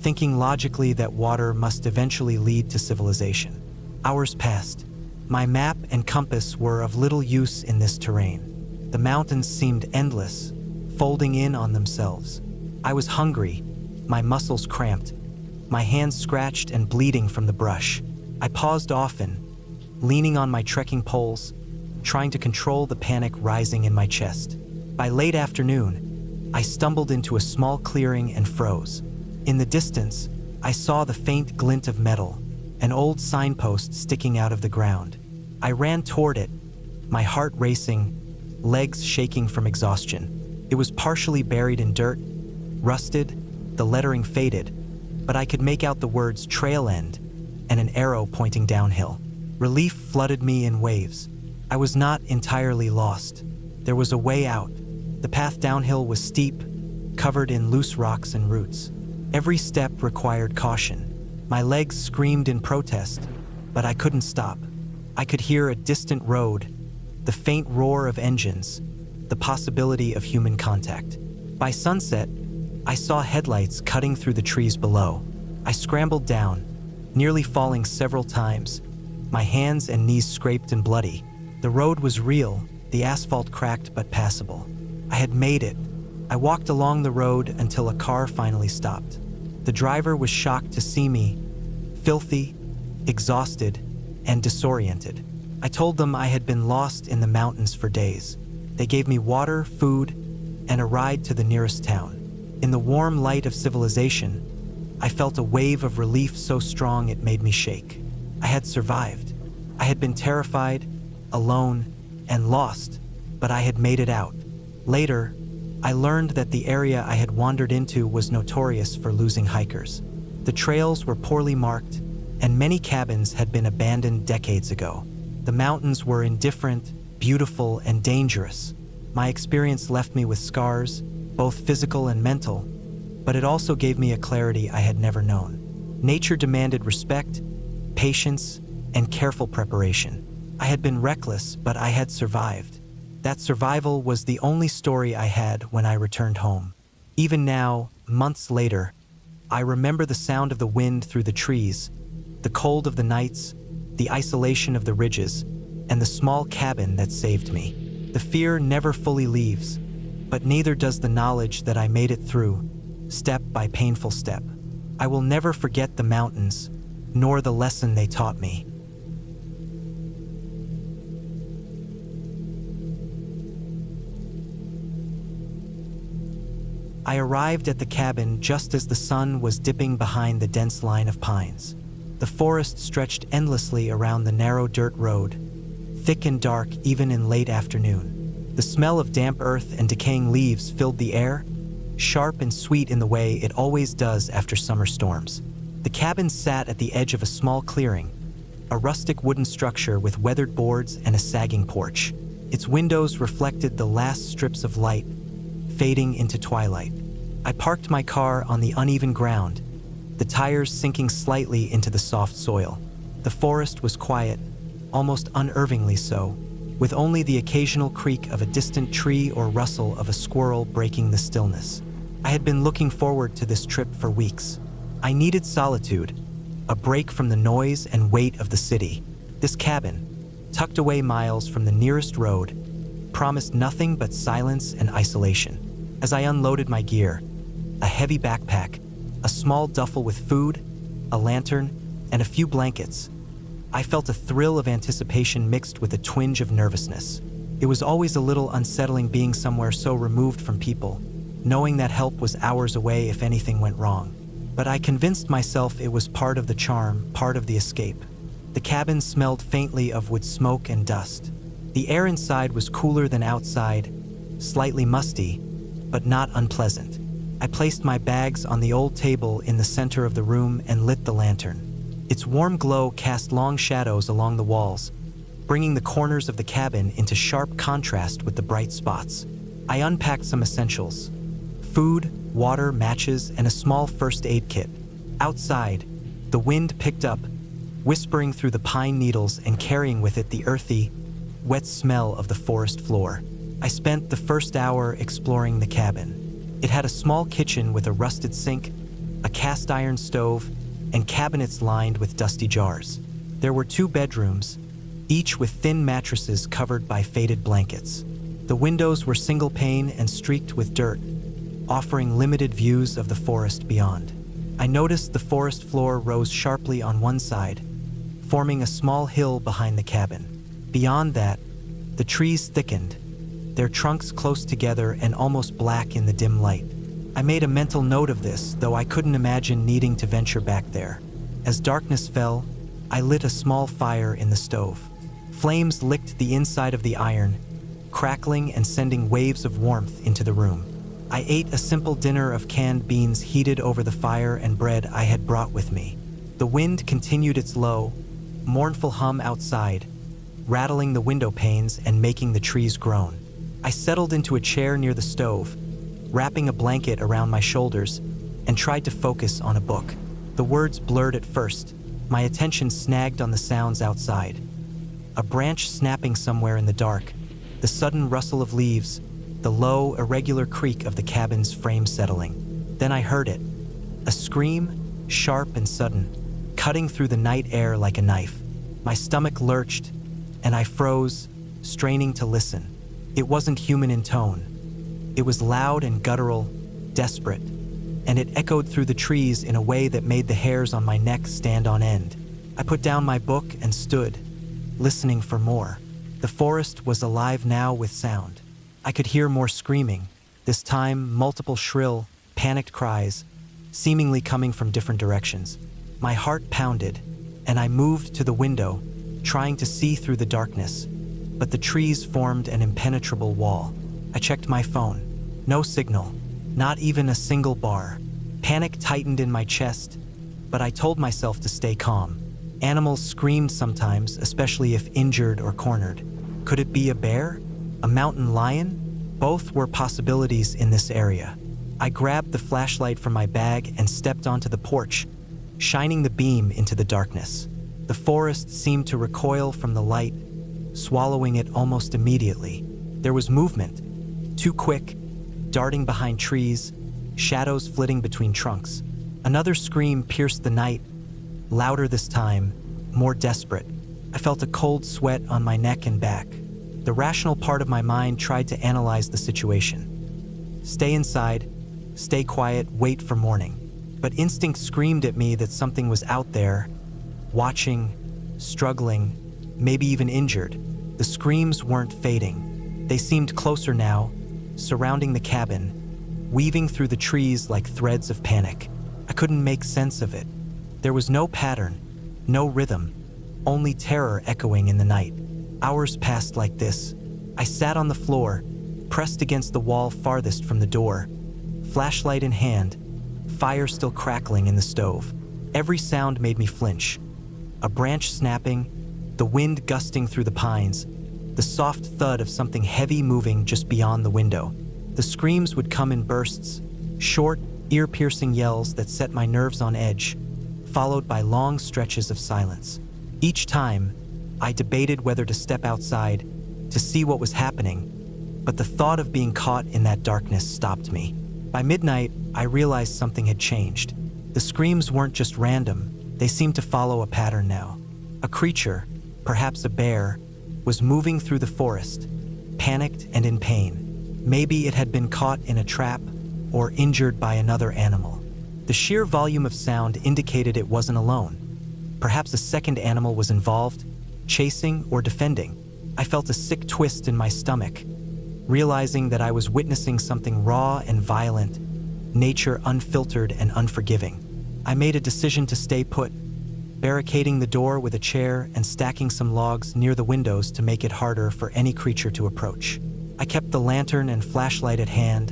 thinking logically that water must eventually lead to civilization. Hours passed. My map and compass were of little use in this terrain. The mountains seemed endless, folding in on themselves. I was hungry, my muscles cramped, my hands scratched and bleeding from the brush. I paused often, leaning on my trekking poles, trying to control the panic rising in my chest. By late afternoon, I stumbled into a small clearing and froze. In the distance, I saw the faint glint of metal, an old signpost sticking out of the ground. I ran toward it, my heart racing, legs shaking from exhaustion. It was partially buried in dirt, rusted, the lettering faded, but I could make out the words trail end and an arrow pointing downhill. Relief flooded me in waves. I was not entirely lost. There was a way out. The path downhill was steep, covered in loose rocks and roots. Every step required caution. My legs screamed in protest, but I couldn't stop. I could hear a distant road, the faint roar of engines, the possibility of human contact. By sunset, I saw headlights cutting through the trees below. I scrambled down, nearly falling several times, my hands and knees scraped and bloody. The road was real, the asphalt cracked but passable. I had made it. I walked along the road until a car finally stopped. The driver was shocked to see me, filthy, exhausted, and disoriented. I told them I had been lost in the mountains for days. They gave me water, food, and a ride to the nearest town. In the warm light of civilization, I felt a wave of relief so strong it made me shake. I had survived. I had been terrified, alone, and lost, but I had made it out. Later, I learned that the area I had wandered into was notorious for losing hikers. The trails were poorly marked, and many cabins had been abandoned decades ago. The mountains were indifferent, beautiful, and dangerous. My experience left me with scars, both physical and mental, but it also gave me a clarity I had never known. Nature demanded respect, patience, and careful preparation. I had been reckless, but I had survived. That survival was the only story I had when I returned home. Even now, months later, I remember the sound of the wind through the trees, the cold of the nights, the isolation of the ridges, and the small cabin that saved me. The fear never fully leaves, but neither does the knowledge that I made it through, step by painful step. I will never forget the mountains, nor the lesson they taught me. I arrived at the cabin just as the sun was dipping behind the dense line of pines. The forest stretched endlessly around the narrow dirt road, thick and dark even in late afternoon. The smell of damp earth and decaying leaves filled the air, sharp and sweet in the way it always does after summer storms. The cabin sat at the edge of a small clearing, a rustic wooden structure with weathered boards and a sagging porch. Its windows reflected the last strips of light, fading into twilight. I parked my car on the uneven ground, the tires sinking slightly into the soft soil. The forest was quiet, almost unnervingly so, with only the occasional creak of a distant tree or rustle of a squirrel breaking the stillness. I had been looking forward to this trip for weeks. I needed solitude, a break from the noise and weight of the city. This cabin, tucked away miles from the nearest road, promised nothing but silence and isolation. As I unloaded my gear, a heavy backpack, a small duffel with food, a lantern, and a few blankets, I felt a thrill of anticipation mixed with a twinge of nervousness. It was always a little unsettling being somewhere so removed from people, knowing that help was hours away if anything went wrong. But I convinced myself it was part of the charm, part of the escape. The cabin smelled faintly of wood smoke and dust. The air inside was cooler than outside, slightly musty, but not unpleasant. I placed my bags on the old table in the center of the room and lit the lantern. Its warm glow cast long shadows along the walls, bringing the corners of the cabin into sharp contrast with the bright spots. I unpacked some essentials: food, water, matches, and a small first aid kit. Outside, the wind picked up, whispering through the pine needles and carrying with it the earthy, wet smell of the forest floor. I spent the first hour exploring the cabin. It had a small kitchen with a rusted sink, a cast iron stove, and cabinets lined with dusty jars. There were 2 bedrooms, each with thin mattresses covered by faded blankets. The windows were single pane and streaked with dirt, offering limited views of the forest beyond. I noticed the forest floor rose sharply on one side, forming a small hill behind the cabin. Beyond that, the trees thickened, their trunks close together and almost black in the dim light. I made a mental note of this, though I couldn't imagine needing to venture back there. As darkness fell, I lit a small fire in the stove. Flames licked the inside of the iron, crackling and sending waves of warmth into the room. I ate a simple dinner of canned beans heated over the fire and bread I had brought with me. The wind continued its low, mournful hum outside, rattling the window panes and making the trees groan. I settled into a chair near the stove, wrapping a blanket around my shoulders, and tried to focus on a book. The words blurred at first, my attention snagged on the sounds outside. A branch snapping somewhere in the dark, the sudden rustle of leaves, the low, irregular creak of the cabin's frame settling. Then I heard it, a scream, sharp and sudden, cutting through the night air like a knife. My stomach lurched, and I froze, straining to listen. It wasn't human in tone. It was loud and guttural, desperate, and it echoed through the trees in a way that made the hairs on my neck stand on end. I put down my book and stood, listening for more. The forest was alive now with sound. I could hear more screaming, this time multiple shrill, panicked cries, seemingly coming from different directions. My heart pounded, and I moved to the window, trying to see through the darkness, but the trees formed an impenetrable wall. I checked my phone. No signal, not even a single bar. Panic tightened in my chest, but I told myself to stay calm. Animals screamed sometimes, especially if injured or cornered. Could it be a bear? A mountain lion? Both were possibilities in this area. I grabbed the flashlight from my bag and stepped onto the porch, shining the beam into the darkness. The forest seemed to recoil from the light, swallowing it almost immediately. There was movement, too quick, darting behind trees, shadows flitting between trunks. Another scream pierced the night, louder this time, more desperate. I felt a cold sweat on my neck and back. The rational part of my mind tried to analyze the situation. Stay inside, stay quiet, wait for morning. But instinct screamed at me that something was out there, watching, struggling, maybe even injured. The screams weren't fading. They seemed closer now, surrounding the cabin, weaving through the trees like threads of panic. I couldn't make sense of it. There was no pattern, no rhythm, only terror echoing in the night. Hours passed like this. I sat on the floor, pressed against the wall farthest from the door, flashlight in hand, fire still crackling in the stove. Every sound made me flinch. A branch snapping, the wind gusting through the pines, the soft thud of something heavy moving just beyond the window. The screams would come in bursts, short, ear-piercing yells that set my nerves on edge, followed by long stretches of silence. Each time, I debated whether to step outside to see what was happening, but the thought of being caught in that darkness stopped me. By midnight, I realized something had changed. The screams weren't just random, they seemed to follow a pattern now. A creature, perhaps a bear, was moving through the forest, panicked and in pain. Maybe it had been caught in a trap or injured by another animal. The sheer volume of sound indicated it wasn't alone. Perhaps a second animal was involved, chasing or defending. I felt a sick twist in my stomach, realizing that I was witnessing something raw and violent, nature unfiltered and unforgiving. I made a decision to stay put, barricading the door with a chair and stacking some logs near the windows to make it harder for any creature to approach. I kept the lantern and flashlight at hand,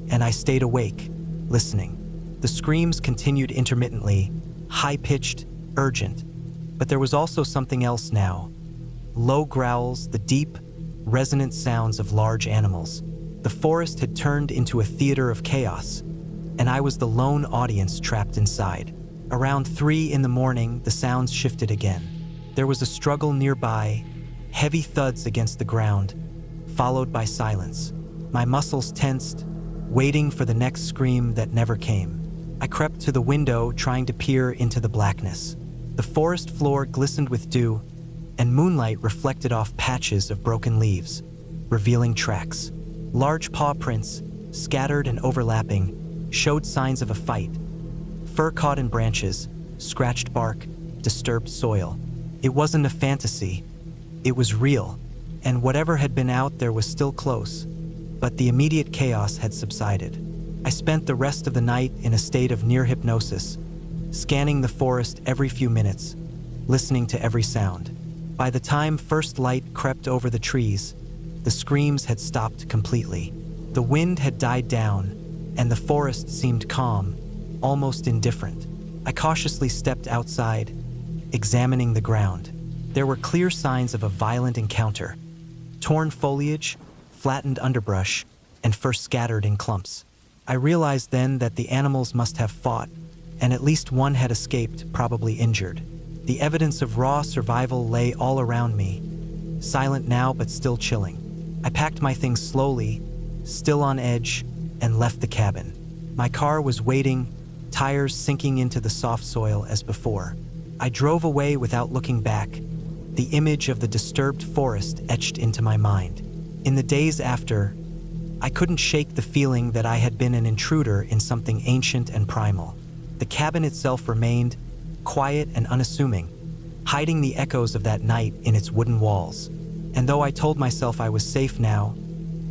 and I stayed awake, listening. The screams continued intermittently, high-pitched, urgent, but there was also something else now. Low growls, the deep, resonant sounds of large animals. The forest had turned into a theater of chaos, and I was the lone audience trapped inside. Around 3 a.m, the sounds shifted again. There was a struggle nearby, heavy thuds against the ground, followed by silence. My muscles tensed, waiting for the next scream that never came. I crept to the window, trying to peer into the blackness. The forest floor glistened with dew, and moonlight reflected off patches of broken leaves, revealing tracks. Large paw prints, scattered and overlapping, showed signs of a fight. Fur caught in branches, scratched bark, disturbed soil. It wasn't a fantasy. It was real, and whatever had been out there was still close, but the immediate chaos had subsided. I spent the rest of the night in a state of near hypnosis, scanning the forest every few minutes, listening to every sound. By the time first light crept over the trees, the screams had stopped completely. The wind had died down, and the forest seemed calm, almost indifferent. I cautiously stepped outside, examining the ground. There were clear signs of a violent encounter: torn foliage, flattened underbrush, and fur scattered in clumps. I realized then that the animals must have fought, and at least one had escaped, probably injured. The evidence of raw survival lay all around me, silent now but still chilling. I packed my things slowly, still on edge, and left the cabin. My car was waiting, tires sinking into the soft soil as before. I drove away without looking back, the image of the disturbed forest etched into my mind. In the days after, I couldn't shake the feeling that I had been an intruder in something ancient and primal. The cabin itself remained quiet and unassuming, hiding the echoes of that night in its wooden walls. And though I told myself I was safe now,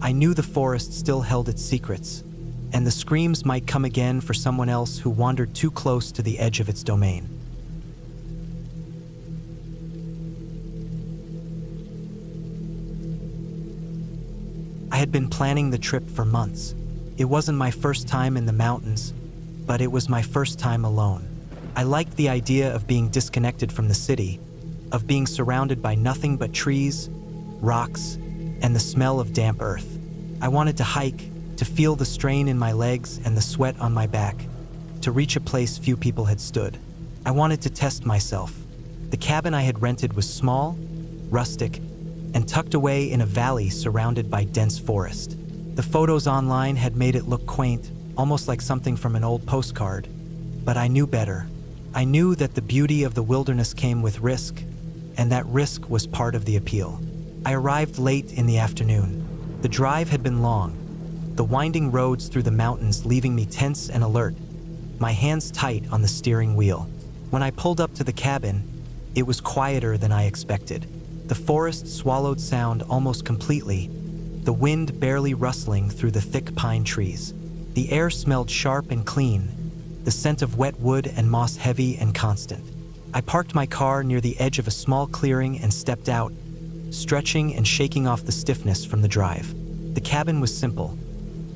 I knew the forest still held its secrets, and the screams might come again for someone else who wandered too close to the edge of its domain. I had been planning the trip for months. It wasn't my first time in the mountains, but it was my first time alone. I liked the idea of being disconnected from the city, of being surrounded by nothing but trees, rocks, and the smell of damp earth. I wanted to hike, to feel the strain in my legs and the sweat on my back, to reach a place few people had stood. I wanted to test myself. The cabin I had rented was small, rustic, and tucked away in a valley surrounded by dense forest. The photos online had made it look quaint, almost like something from an old postcard. But I knew better. I knew that the beauty of the wilderness came with risk, and that risk was part of the appeal. I arrived late in the afternoon. The drive had been long, the winding roads through the mountains leaving me tense and alert, my hands tight on the steering wheel. When I pulled up to the cabin, it was quieter than I expected. The forest swallowed sound almost completely, the wind barely rustling through the thick pine trees. The air smelled sharp and clean, the scent of wet wood and moss heavy and constant. I parked my car near the edge of a small clearing and stepped out, stretching and shaking off the stiffness from the drive. The cabin was simple.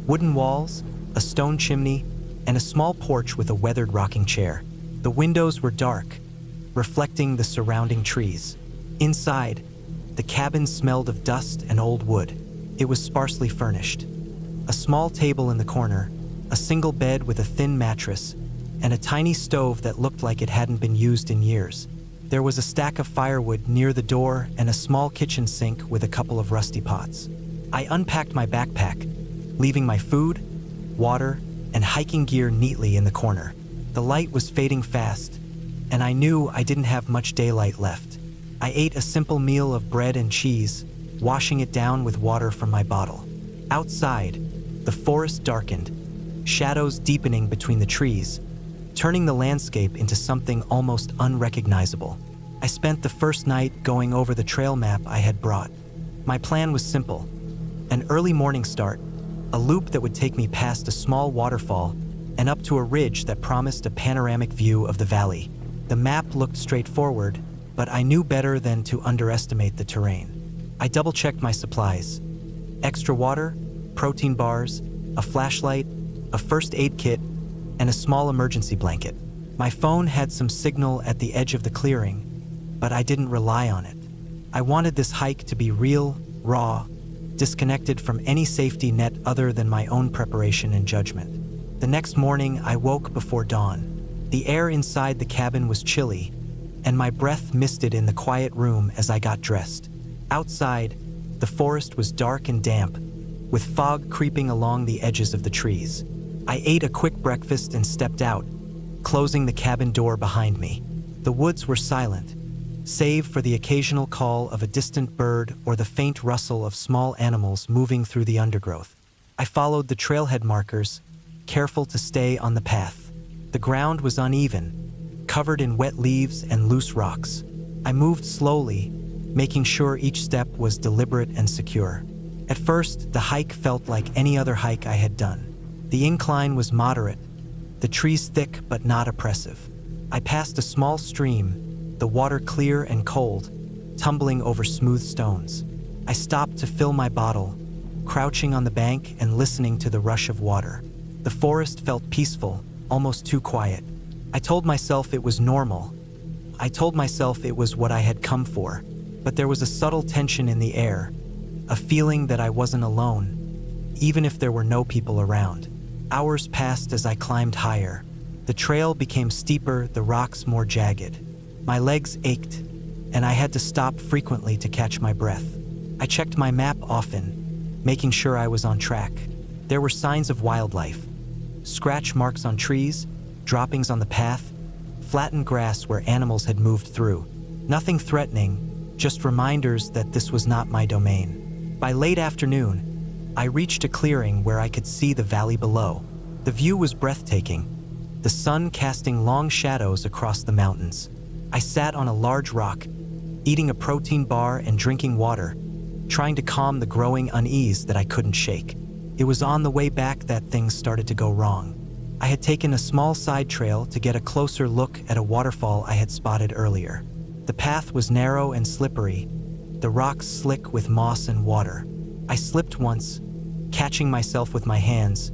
Wooden walls, a stone chimney, and a small porch with a weathered rocking chair. The windows were dark, reflecting the surrounding trees. Inside, the cabin smelled of dust and old wood. It was sparsely furnished. A small table in the corner, a single bed with a thin mattress, and a tiny stove that looked like it hadn't been used in years. There was a stack of firewood near the door and a small kitchen sink with a couple of rusty pots. I unpacked my backpack, leaving my food, water, and hiking gear neatly in the corner. The light was fading fast, and I knew I didn't have much daylight left. I ate a simple meal of bread and cheese, washing it down with water from my bottle. Outside, the forest darkened, shadows deepening between the trees, turning the landscape into something almost unrecognizable. I spent the first night going over the trail map I had brought. My plan was simple: an early morning start, a loop that would take me past a small waterfall and up to a ridge that promised a panoramic view of the valley. The map looked straightforward, but I knew better than to underestimate the terrain. I double-checked my supplies: extra water, protein bars, a flashlight, a first aid kit, and a small emergency blanket. My phone had some signal at the edge of the clearing, but I didn't rely on it. I wanted this hike to be real, raw, disconnected from any safety net other than my own preparation and judgment. The next morning, I woke before dawn. The air inside the cabin was chilly, and my breath misted in the quiet room as I got dressed. Outside, the forest was dark and damp, with fog creeping along the edges of the trees. I ate a quick breakfast and stepped out, closing the cabin door behind me. The woods were silent, save for the occasional call of a distant bird or the faint rustle of small animals moving through the undergrowth. I followed the trailhead markers, careful to stay on the path. The ground was uneven, covered in wet leaves and loose rocks. I moved slowly, making sure each step was deliberate and secure. At first, the hike felt like any other hike I had done. The incline was moderate, the trees thick but not oppressive. I passed a small stream, the water clear and cold, tumbling over smooth stones. I stopped to fill my bottle, crouching on the bank and listening to the rush of water. The forest felt peaceful, almost too quiet. I told myself it was normal. I told myself it was what I had come for. But there was a subtle tension in the air, a feeling that I wasn't alone, even if there were no people around. Hours passed as I climbed higher. The trail became steeper, the rocks more jagged. My legs ached, and I had to stop frequently to catch my breath. I checked my map often, making sure I was on track. There were signs of wildlife: scratch marks on trees, droppings on the path, flattened grass where animals had moved through. Nothing threatening, just reminders that this was not my domain. By late afternoon, I reached a clearing where I could see the valley below. The view was breathtaking, the sun casting long shadows across the mountains. I sat on a large rock, eating a protein bar and drinking water, trying to calm the growing unease that I couldn't shake. It was on the way back that things started to go wrong. I had taken a small side trail to get a closer look at a waterfall I had spotted earlier. The path was narrow and slippery, the rocks slick with moss and water. I slipped once, catching myself with my hands,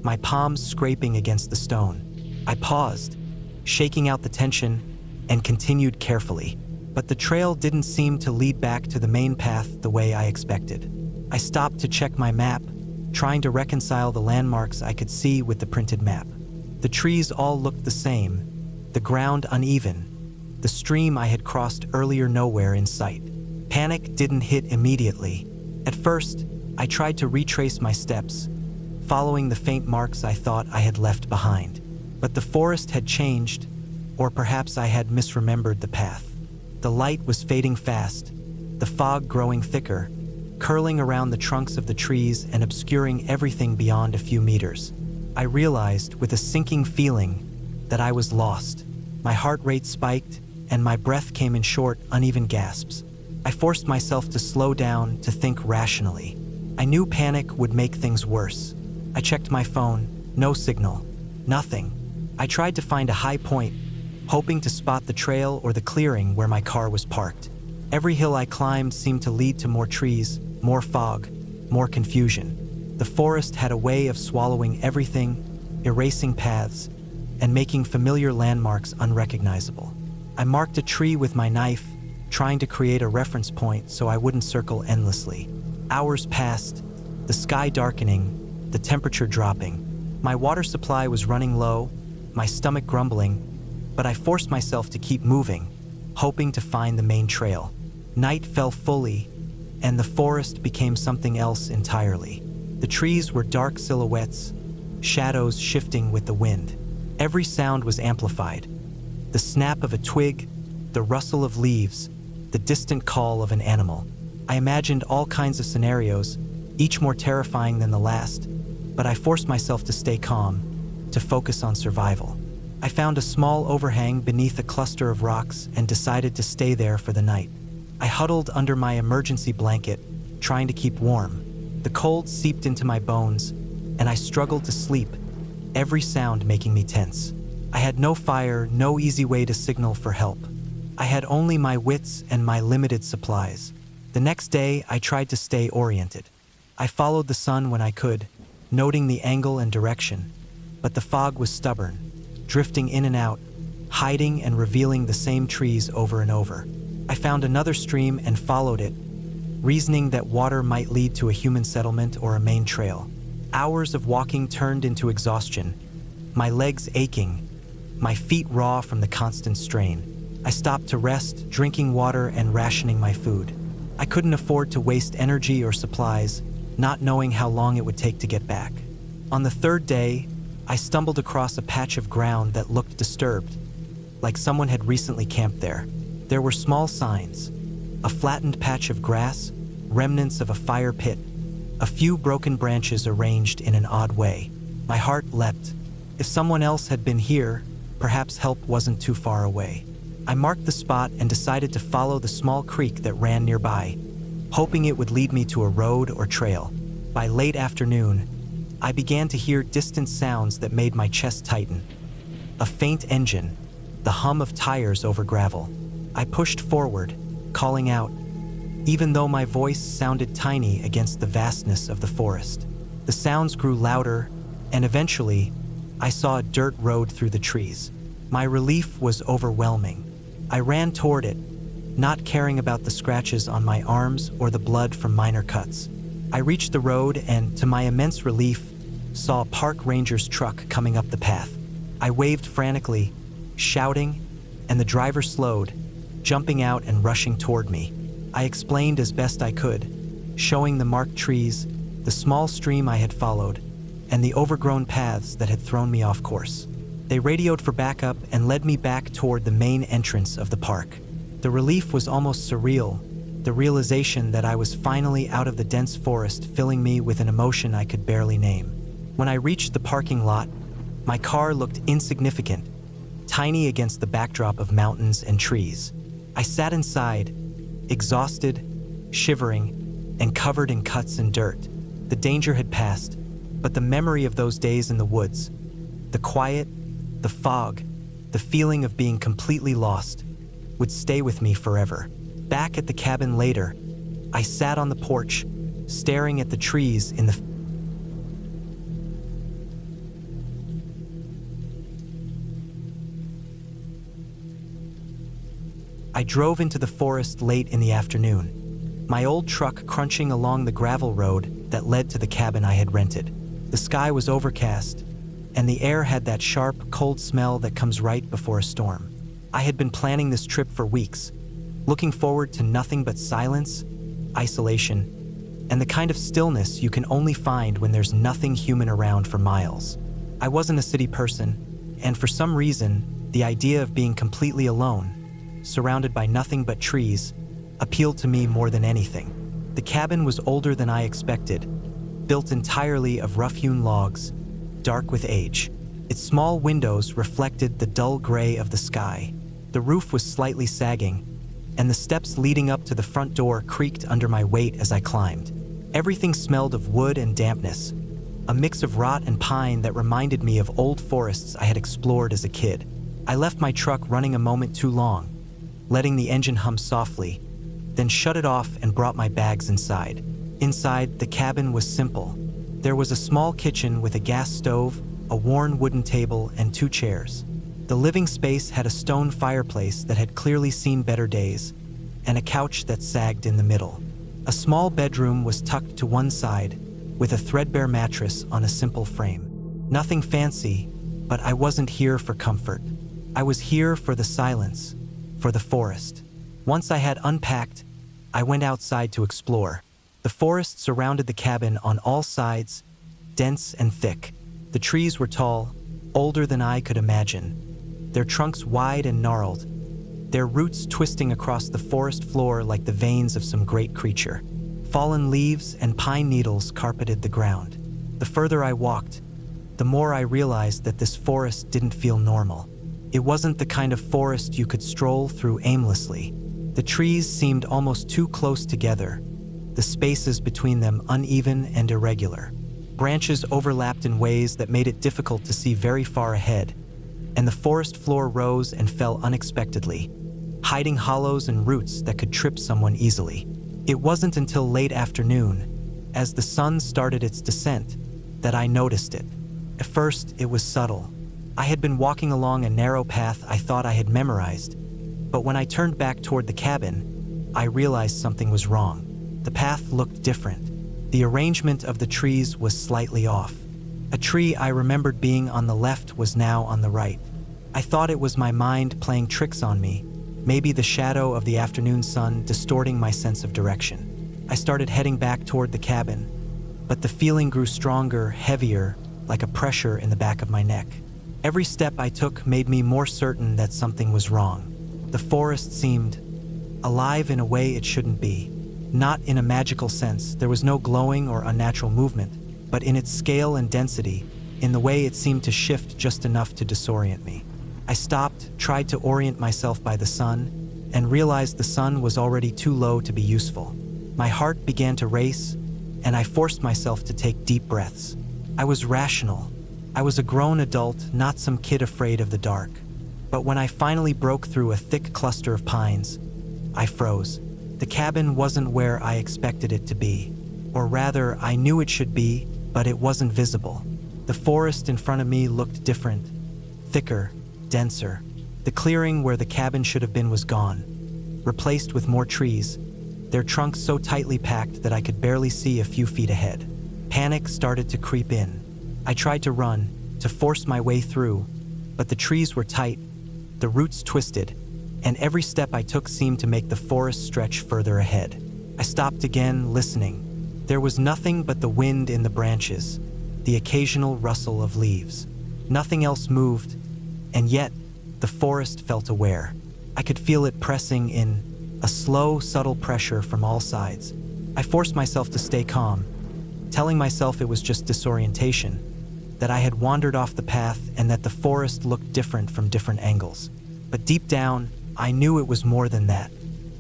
my palms scraping against the stone. I paused, shaking out the tension, and continued carefully. But the trail didn't seem to lead back to the main path the way I expected. I stopped to check my map, trying to reconcile the landmarks I could see with the printed map. The trees all looked the same, the ground uneven, the stream I had crossed earlier nowhere in sight. Panic didn't hit immediately. At first, I tried to retrace my steps, following the faint marks I thought I had left behind. But the forest had changed, or perhaps I had misremembered the path. The light was fading fast, the fog growing thicker, curling around the trunks of the trees and obscuring everything beyond a few meters. I realized with a sinking feeling that I was lost. My heart rate spiked, and my breath came in short, uneven gasps. I forced myself to slow down, to think rationally. I knew panic would make things worse. I checked my phone, no signal, nothing. I tried to find a high point, hoping to spot the trail or the clearing where my car was parked. Every hill I climbed seemed to lead to more trees, more fog, more confusion. The forest had a way of swallowing everything, erasing paths, and making familiar landmarks unrecognizable. I marked a tree with my knife, trying to create a reference point so I wouldn't circle endlessly. Hours passed, the sky darkening, the temperature dropping. My water supply was running low, my stomach grumbling, but I forced myself to keep moving, hoping to find the main trail. Night fell fully, and the forest became something else entirely. The trees were dark silhouettes, shadows shifting with the wind. Every sound was amplified. The snap of a twig, the rustle of leaves, the distant call of an animal. I imagined all kinds of scenarios, each more terrifying than the last, but I forced myself to stay calm, to focus on survival. I found a small overhang beneath a cluster of rocks and decided to stay there for the night. I huddled under my emergency blanket, trying to keep warm. The cold seeped into my bones, and I struggled to sleep, every sound making me tense. I had no fire, no easy way to signal for help. I had only my wits and my limited supplies. The next day, I tried to stay oriented. I followed the sun when I could, noting the angle and direction, but the fog was stubborn, drifting in and out, hiding and revealing the same trees over and over. I found another stream and followed it, reasoning that water might lead to a human settlement or a main trail. Hours of walking turned into exhaustion, my legs aching, my feet raw from the constant strain. I stopped to rest, drinking water and rationing my food. I couldn't afford to waste energy or supplies, not knowing how long it would take to get back. On the third day, I stumbled across a patch of ground that looked disturbed, like someone had recently camped there. There were small signs, a flattened patch of grass, remnants of a fire pit, a few broken branches arranged in an odd way. My heart leapt. If someone else had been here, perhaps help wasn't too far away. I marked the spot and decided to follow the small creek that ran nearby, hoping it would lead me to a road or trail. By late afternoon, I began to hear distant sounds that made my chest tighten. A faint engine, the hum of tires over gravel. I pushed forward, calling out, even though my voice sounded tiny against the vastness of the forest. The sounds grew louder, and eventually, I saw a dirt road through the trees. My relief was overwhelming. I ran toward it, not caring about the scratches on my arms or the blood from minor cuts. I reached the road and, to my immense relief, saw a park ranger's truck coming up the path. I waved frantically, shouting, and the driver slowed, jumping out and rushing toward me. I explained as best I could, showing the marked trees, the small stream I had followed, and the overgrown paths that had thrown me off course. They radioed for backup and led me back toward the main entrance of the park. The relief was almost surreal, the realization that I was finally out of the dense forest filling me with an emotion I could barely name. When I reached the parking lot, my car looked insignificant, tiny against the backdrop of mountains and trees. I sat inside, exhausted, shivering, and covered in cuts and dirt. The danger had passed, but the memory of those days in the woods, the quiet, the fog, the feeling of being completely lost, would stay with me forever. Back at the cabin later, I sat on the porch, staring at the trees in the I drove into the forest late in the afternoon, my old truck crunching along the gravel road that led to the cabin I had rented. The sky was overcast, and the air had that sharp, cold smell that comes right before a storm. I had been planning this trip for weeks, looking forward to nothing but silence, isolation, and the kind of stillness you can only find when there's nothing human around for miles. I wasn't a city person, and for some reason, the idea of being completely alone, surrounded by nothing but trees, appealed to me more than anything. The cabin was older than I expected, built entirely of rough-hewn logs, dark with age. Its small windows reflected the dull gray of the sky. The roof was slightly sagging, and the steps leading up to the front door creaked under my weight as I climbed. Everything smelled of wood and dampness, a mix of rot and pine that reminded me of old forests I had explored as a kid. I left my truck running a moment too long, letting the engine hum softly, then shut it off and brought my bags inside. Inside, the cabin was simple. There was a small kitchen with a gas stove, a worn wooden table, and 2 chairs. The living space had a stone fireplace that had clearly seen better days, and a couch that sagged in the middle. A small bedroom was tucked to one side, with a threadbare mattress on a simple frame. Nothing fancy, but I wasn't here for comfort. I was here for the silence, for the forest. Once I had unpacked, I went outside to explore. The forest surrounded the cabin on all sides, dense and thick. The trees were tall, older than I could imagine, their trunks wide and gnarled, their roots twisting across the forest floor like the veins of some great creature. Fallen leaves and pine needles carpeted the ground. The further I walked, the more I realized that this forest didn't feel normal. It wasn't the kind of forest you could stroll through aimlessly. The trees seemed almost too close together, the spaces between them uneven and irregular. Branches overlapped in ways that made it difficult to see very far ahead, and the forest floor rose and fell unexpectedly, hiding hollows and roots that could trip someone easily. It wasn't until late afternoon, as the sun started its descent, that I noticed it. At first, it was subtle. I had been walking along a narrow path I thought I had memorized, but when I turned back toward the cabin, I realized something was wrong. The path looked different. The arrangement of the trees was slightly off. A tree I remembered being on the left was now on the right. I thought it was my mind playing tricks on me, maybe the shadow of the afternoon sun distorting my sense of direction. I started heading back toward the cabin, but the feeling grew stronger, heavier, like a pressure in the back of my neck. Every step I took made me more certain that something was wrong. The forest seemed alive in a way it shouldn't be. Not in a magical sense, there was no glowing or unnatural movement, but in its scale and density, in the way it seemed to shift just enough to disorient me. I stopped, tried to orient myself by the sun, and realized the sun was already too low to be useful. My heart began to race, and I forced myself to take deep breaths. I was rational. I was a grown adult, not some kid afraid of the dark. But when I finally broke through a thick cluster of pines, I froze. The cabin wasn't where I expected it to be. Or rather, I knew it should be, but it wasn't visible. The forest in front of me looked different, thicker, denser. The clearing where the cabin should have been was gone, replaced with more trees, their trunks so tightly packed that I could barely see a few feet ahead. Panic started to creep in. I tried to run, to force my way through, but the trees were tight, the roots twisted, and every step I took seemed to make the forest stretch further ahead. I stopped again, listening. There was nothing but the wind in the branches, the occasional rustle of leaves. Nothing else moved, and yet the forest felt aware. I could feel it pressing in, a slow, subtle pressure from all sides. I forced myself to stay calm, telling myself it was just disorientation, that I had wandered off the path and that the forest looked different from different angles. But deep down, I knew it was more than that.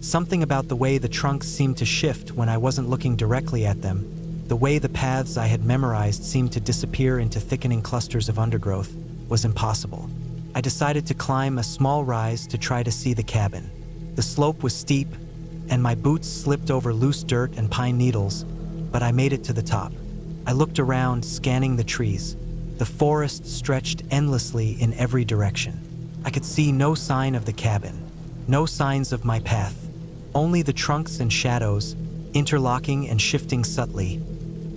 Something about the way the trunks seemed to shift when I wasn't looking directly at them, the way the paths I had memorized seemed to disappear into thickening clusters of undergrowth, was impossible. I decided to climb a small rise to try to see the cabin. The slope was steep, and my boots slipped over loose dirt and pine needles, but I made it to the top. I looked around, scanning the trees. The forest stretched endlessly in every direction. I could see no sign of the cabin, no signs of my path, only the trunks and shadows, interlocking and shifting subtly,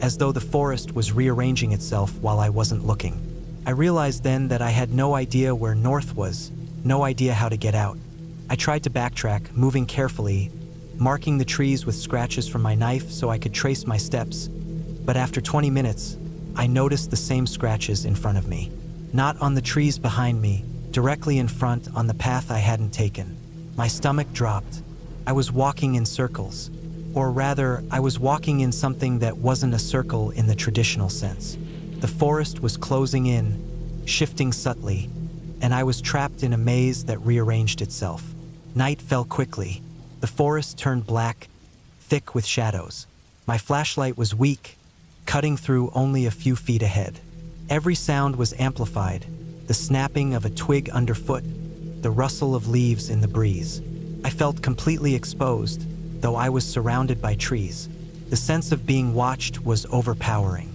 as though the forest was rearranging itself while I wasn't looking. I realized then that I had no idea where north was, no idea how to get out. I tried to backtrack, moving carefully, marking the trees with scratches from my knife so I could trace my steps. But after 20 minutes, I noticed the same scratches in front of me. Not on the trees behind me, directly in front on the path I hadn't taken. My stomach dropped. I was walking in circles. Or rather, I was walking in something that wasn't a circle in the traditional sense. The forest was closing in, shifting subtly, and I was trapped in a maze that rearranged itself. Night fell quickly. The forest turned black, thick with shadows. My flashlight was weak, cutting through only a few feet ahead. Every sound was amplified, the snapping of a twig underfoot, the rustle of leaves in the breeze. I felt completely exposed, though I was surrounded by trees. The sense of being watched was overpowering.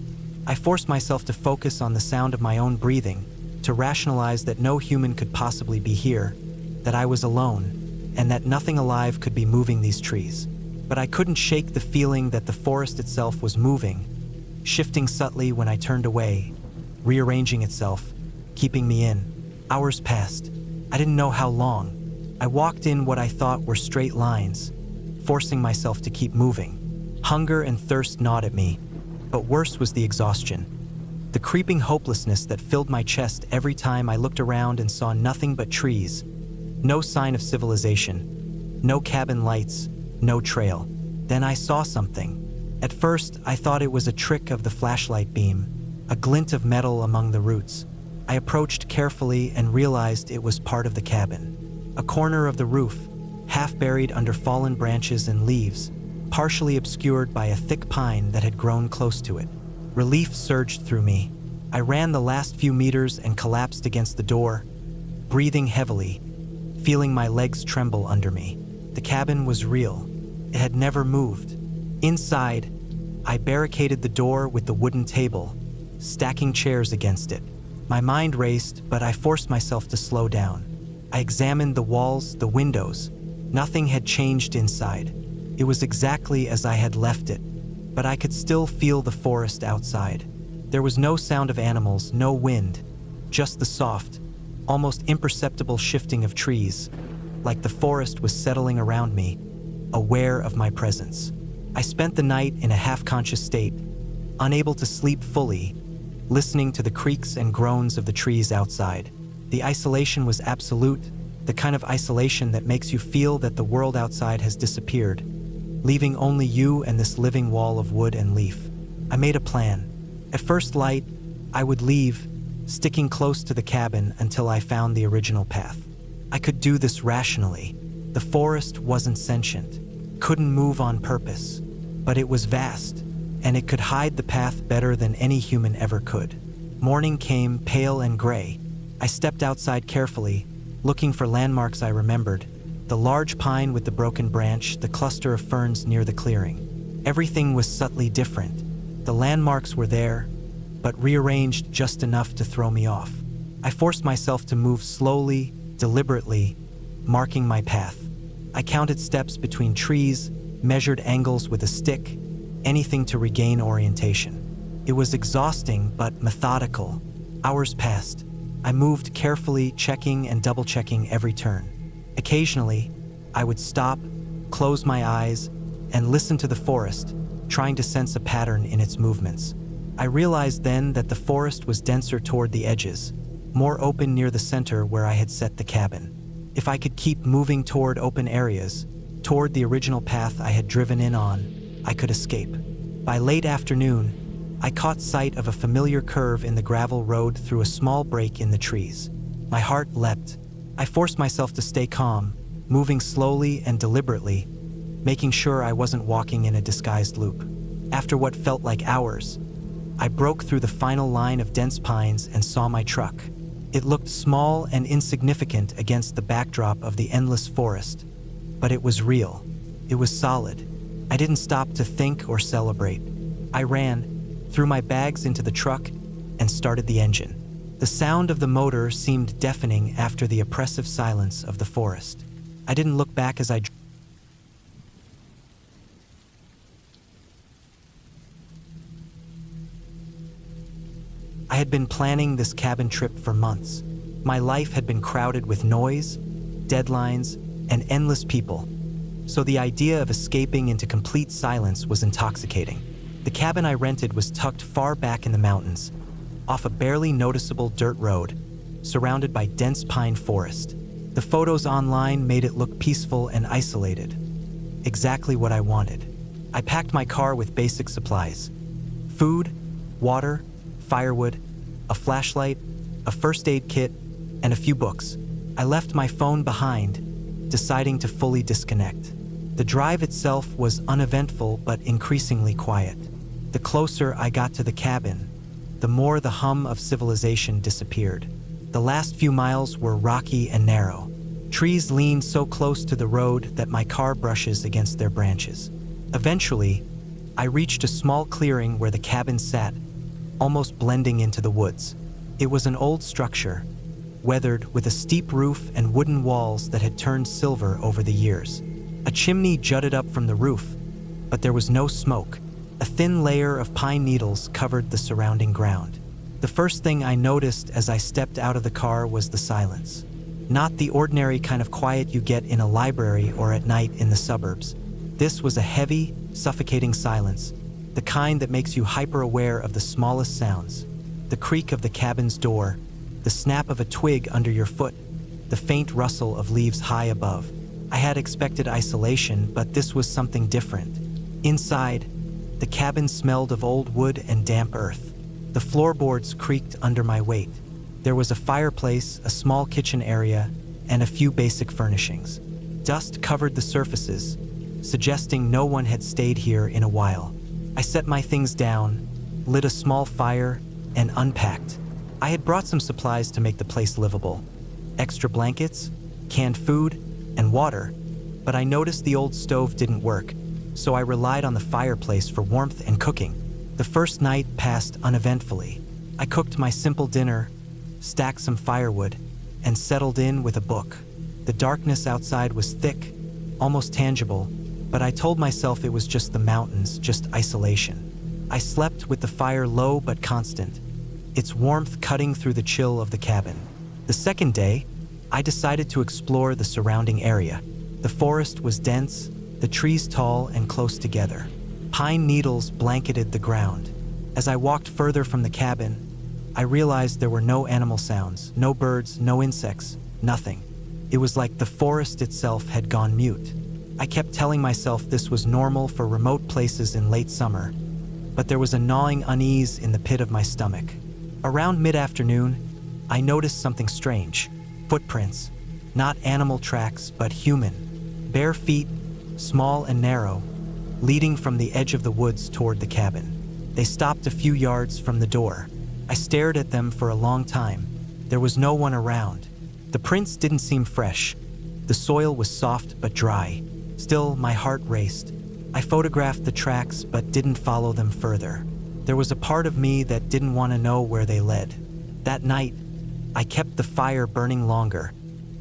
I forced myself to focus on the sound of my own breathing, to rationalize that no human could possibly be here, that I was alone, and that nothing alive could be moving these trees. But I couldn't shake the feeling that the forest itself was moving, shifting subtly when I turned away, rearranging itself, keeping me in. Hours passed. I didn't know how long. I walked in what I thought were straight lines, forcing myself to keep moving. Hunger and thirst gnawed at me, but worse was the exhaustion. The creeping hopelessness that filled my chest every time I looked around and saw nothing but trees. No sign of civilization, no cabin lights, no trail. Then I saw something. At first, I thought it was a trick of the flashlight beam, a glint of metal among the roots. I approached carefully and realized it was part of the cabin. A corner of the roof, half buried under fallen branches and leaves, partially obscured by a thick pine that had grown close to it. Relief surged through me. I ran the last few meters and collapsed against the door, breathing heavily, feeling my legs tremble under me. The cabin was real. It had never moved. Inside, I barricaded the door with the wooden table, stacking chairs against it. My mind raced, but I forced myself to slow down. I examined the walls, the windows. Nothing had changed inside. It was exactly as I had left it, but I could still feel the forest outside. There was no sound of animals, no wind, just the soft, almost imperceptible shifting of trees, like the forest was settling around me, aware of my presence. I spent the night in a half-conscious state, unable to sleep fully, listening to the creaks and groans of the trees outside. The isolation was absolute, the kind of isolation that makes you feel that the world outside has disappeared, leaving only you and this living wall of wood and leaf. I made a plan. At first light, I would leave, sticking close to the cabin until I found the original path. I could do this rationally. The forest wasn't sentient, couldn't move on purpose, but it was vast, and it could hide the path better than any human ever could. Morning came, pale and gray. I stepped outside carefully, looking for landmarks I remembered. The large pine with the broken branch, the cluster of ferns near the clearing. Everything was subtly different. The landmarks were there, but rearranged just enough to throw me off. I forced myself to move slowly, deliberately, marking my path. I counted steps between trees, measured angles with a stick, anything to regain orientation. It was exhausting but methodical. Hours passed. I moved carefully, checking and double-checking every turn. Occasionally, I would stop, close my eyes, and listen to the forest, trying to sense a pattern in its movements. I realized then that the forest was denser toward the edges, more open near the center where I had set the cabin. If I could keep moving toward open areas, toward the original path I had driven in on, I could escape. By late afternoon, I caught sight of a familiar curve in the gravel road through a small break in the trees. My heart leapt. I forced myself to stay calm, moving slowly and deliberately, making sure I wasn't walking in a disguised loop. After what felt like hours, I broke through the final line of dense pines and saw my truck. It looked small and insignificant against the backdrop of the endless forest, but it was real. It was solid. I didn't stop to think or celebrate. I ran, threw my bags into the truck, and started the engine. The sound of the motor seemed deafening after the oppressive silence of the forest. I didn't look back as I had been planning this cabin trip for months. My life had been crowded with noise, deadlines, and endless people, so the idea of escaping into complete silence was intoxicating. The cabin I rented was tucked far back in the mountains, off a barely noticeable dirt road, surrounded by dense pine forest. The photos online made it look peaceful and isolated. Exactly what I wanted. I packed my car with basic supplies: food, water, firewood, a flashlight, a first aid kit, and a few books. I left my phone behind, deciding to fully disconnect. The drive itself was uneventful but increasingly quiet. The closer I got to the cabin, the more the hum of civilization disappeared. The last few miles were rocky and narrow. Trees leaned so close to the road that my car brushes against their branches. Eventually, I reached a small clearing where the cabin sat, almost blending into the woods. It was an old structure, weathered, with a steep roof and wooden walls that had turned silver over the years. A chimney jutted up from the roof, but there was no smoke. A thin layer of pine needles covered the surrounding ground. The first thing I noticed as I stepped out of the car was the silence. Not the ordinary kind of quiet you get in a library or at night in the suburbs. This was a heavy, suffocating silence, the kind that makes you hyper-aware of the smallest sounds. The creak of the cabin's door, the snap of a twig under your foot, the faint rustle of leaves high above. I had expected isolation, but this was something different. Inside, the cabin smelled of old wood and damp earth. The floorboards creaked under my weight. There was a fireplace, a small kitchen area, and a few basic furnishings. Dust covered the surfaces, suggesting no one had stayed here in a while. I set my things down, lit a small fire, and unpacked. I had brought some supplies to make the place livable: extra blankets, canned food, and water, but I noticed the old stove didn't work, so I relied on the fireplace for warmth and cooking. The first night passed uneventfully. I cooked my simple dinner, stacked some firewood, and settled in with a book. The darkness outside was thick, almost tangible, but I told myself it was just the mountains, just isolation. I slept with the fire low but constant, its warmth cutting through the chill of the cabin. The second day, I decided to explore the surrounding area. The forest was dense, the trees tall and close together. Pine needles blanketed the ground. As I walked further from the cabin, I realized there were no animal sounds, no birds, no insects, nothing. It was like the forest itself had gone mute. I kept telling myself this was normal for remote places in late summer, but there was a gnawing unease in the pit of my stomach. Around mid-afternoon, I noticed something strange. Footprints, not animal tracks, but human. Bare feet, small and narrow, leading from the edge of the woods toward the cabin. They stopped a few yards from the door. I stared at them for a long time. There was no one around. The prints didn't seem fresh. The soil was soft but dry. Still, my heart raced. I photographed the tracks but didn't follow them further. There was a part of me that didn't want to know where they led. That night, I kept the fire burning longer,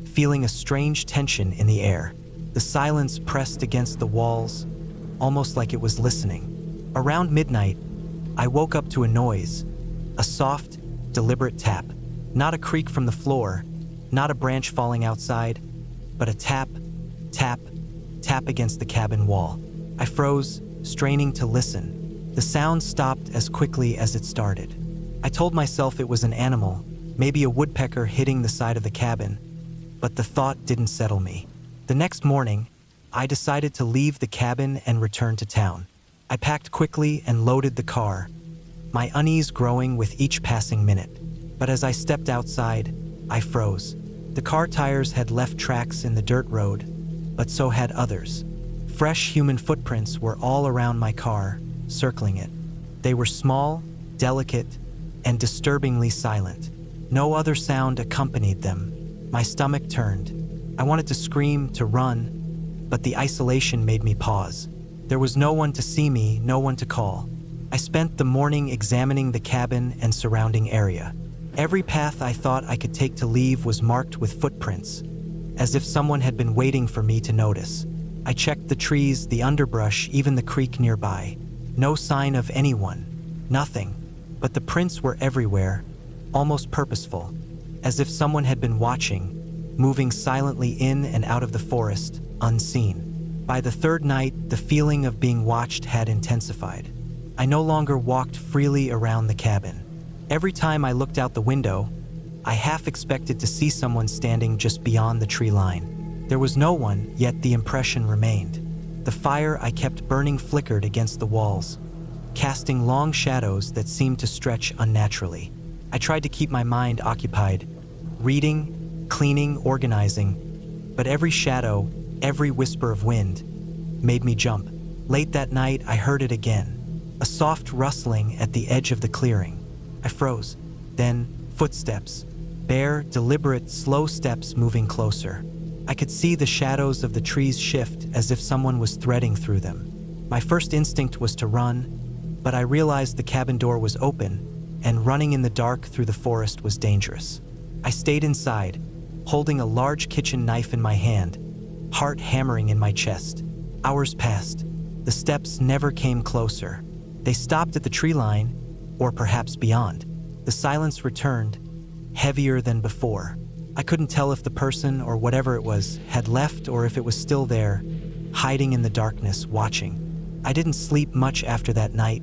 feeling a strange tension in the air. The silence pressed against the walls, almost like it was listening. Around midnight, I woke up to a noise, a soft, deliberate tap. Not a creak from the floor, not a branch falling outside, but a tap, tap, tap against the cabin wall. I froze, straining to listen. The sound stopped as quickly as it started. I told myself it was an animal, maybe a woodpecker hitting the side of the cabin, but the thought didn't settle me. The next morning, I decided to leave the cabin and return to town. I packed quickly and loaded the car, my unease growing with each passing minute. But as I stepped outside, I froze. The car tires had left tracks in the dirt road, but so had others. Fresh human footprints were all around my car, circling it. They were small, delicate, and disturbingly silent. No other sound accompanied them. My stomach turned. I wanted to scream, to run, but the isolation made me pause. There was no one to see me, no one to call. I spent the morning examining the cabin and surrounding area. Every path I thought I could take to leave was marked with footprints, as if someone had been waiting for me to notice. I checked the trees, the underbrush, even the creek nearby. No sign of anyone. Nothing. But the prints were everywhere, almost purposeful, as if someone had been watching, moving silently in and out of the forest, unseen. By the third night, the feeling of being watched had intensified. I no longer walked freely around the cabin. Every time I looked out the window, I half expected to see someone standing just beyond the tree line. There was no one, yet the impression remained. The fire I kept burning flickered against the walls, casting long shadows that seemed to stretch unnaturally. I tried to keep my mind occupied, reading, cleaning, organizing, but every shadow, every whisper of wind, made me jump. Late that night, I heard it again, a soft rustling at the edge of the clearing. I froze. Then, footsteps, bare, deliberate, slow steps moving closer. I could see the shadows of the trees shift as if someone was threading through them. My first instinct was to run, but I realized the cabin door was open, and running in the dark through the forest was dangerous. I stayed inside, holding a large kitchen knife in my hand, heart hammering in my chest. Hours passed. The steps never came closer. They stopped at the tree line, or perhaps beyond. The silence returned, heavier than before. I couldn't tell if the person, or whatever it was, had left or if it was still there, hiding in the darkness, watching. I didn't sleep much after that night,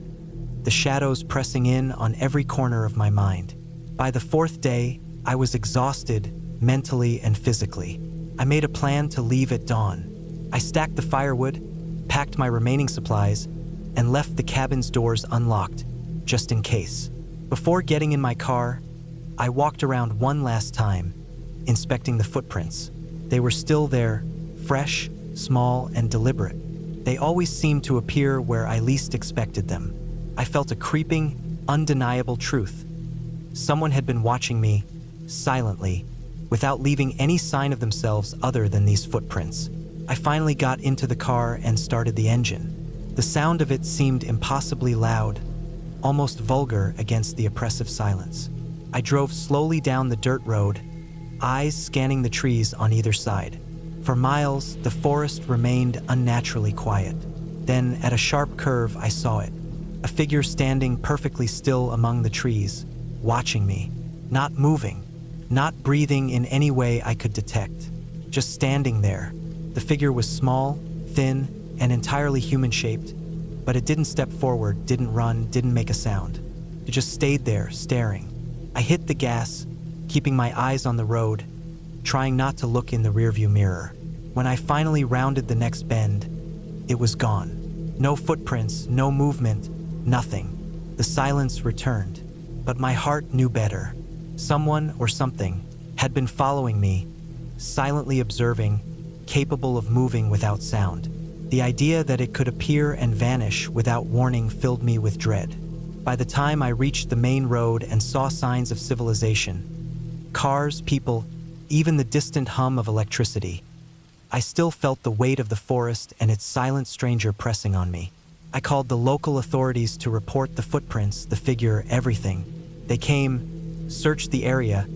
the shadows pressing in on every corner of my mind. By the fourth day, I was exhausted, mentally and physically. I made a plan to leave at dawn. I stacked the firewood, packed my remaining supplies, and left the cabin's doors unlocked, just in case. Before getting in my car, I walked around one last time, inspecting the footprints. They were still there, fresh, small, and deliberate. They always seemed to appear where I least expected them. I felt a creeping, undeniable truth. Someone had been watching me, silently, without leaving any sign of themselves other than these footprints. I finally got into the car and started the engine. The sound of it seemed impossibly loud, almost vulgar against the oppressive silence. I drove slowly down the dirt road, eyes scanning the trees on either side. For miles, the forest remained unnaturally quiet. Then, at a sharp curve, I saw it. A figure standing perfectly still among the trees, watching me, not moving, not breathing in any way I could detect. Just standing there. The figure was small, thin, and entirely human-shaped, but it didn't step forward, didn't run, didn't make a sound. It just stayed there, staring. I hit the gas, keeping my eyes on the road, trying not to look in the rearview mirror. When I finally rounded the next bend, it was gone. No footprints, no movement, nothing. The silence returned, but my heart knew better. Someone or something had been following me, silently observing, capable of moving without sound. The idea that it could appear and vanish without warning filled me with dread. By the time I reached the main road and saw signs of civilization, cars, people, even the distant hum of electricity, I still felt the weight of the forest and its silent stranger pressing on me. I called the local authorities to report the footprints, the figure, everything. They came, searched the area,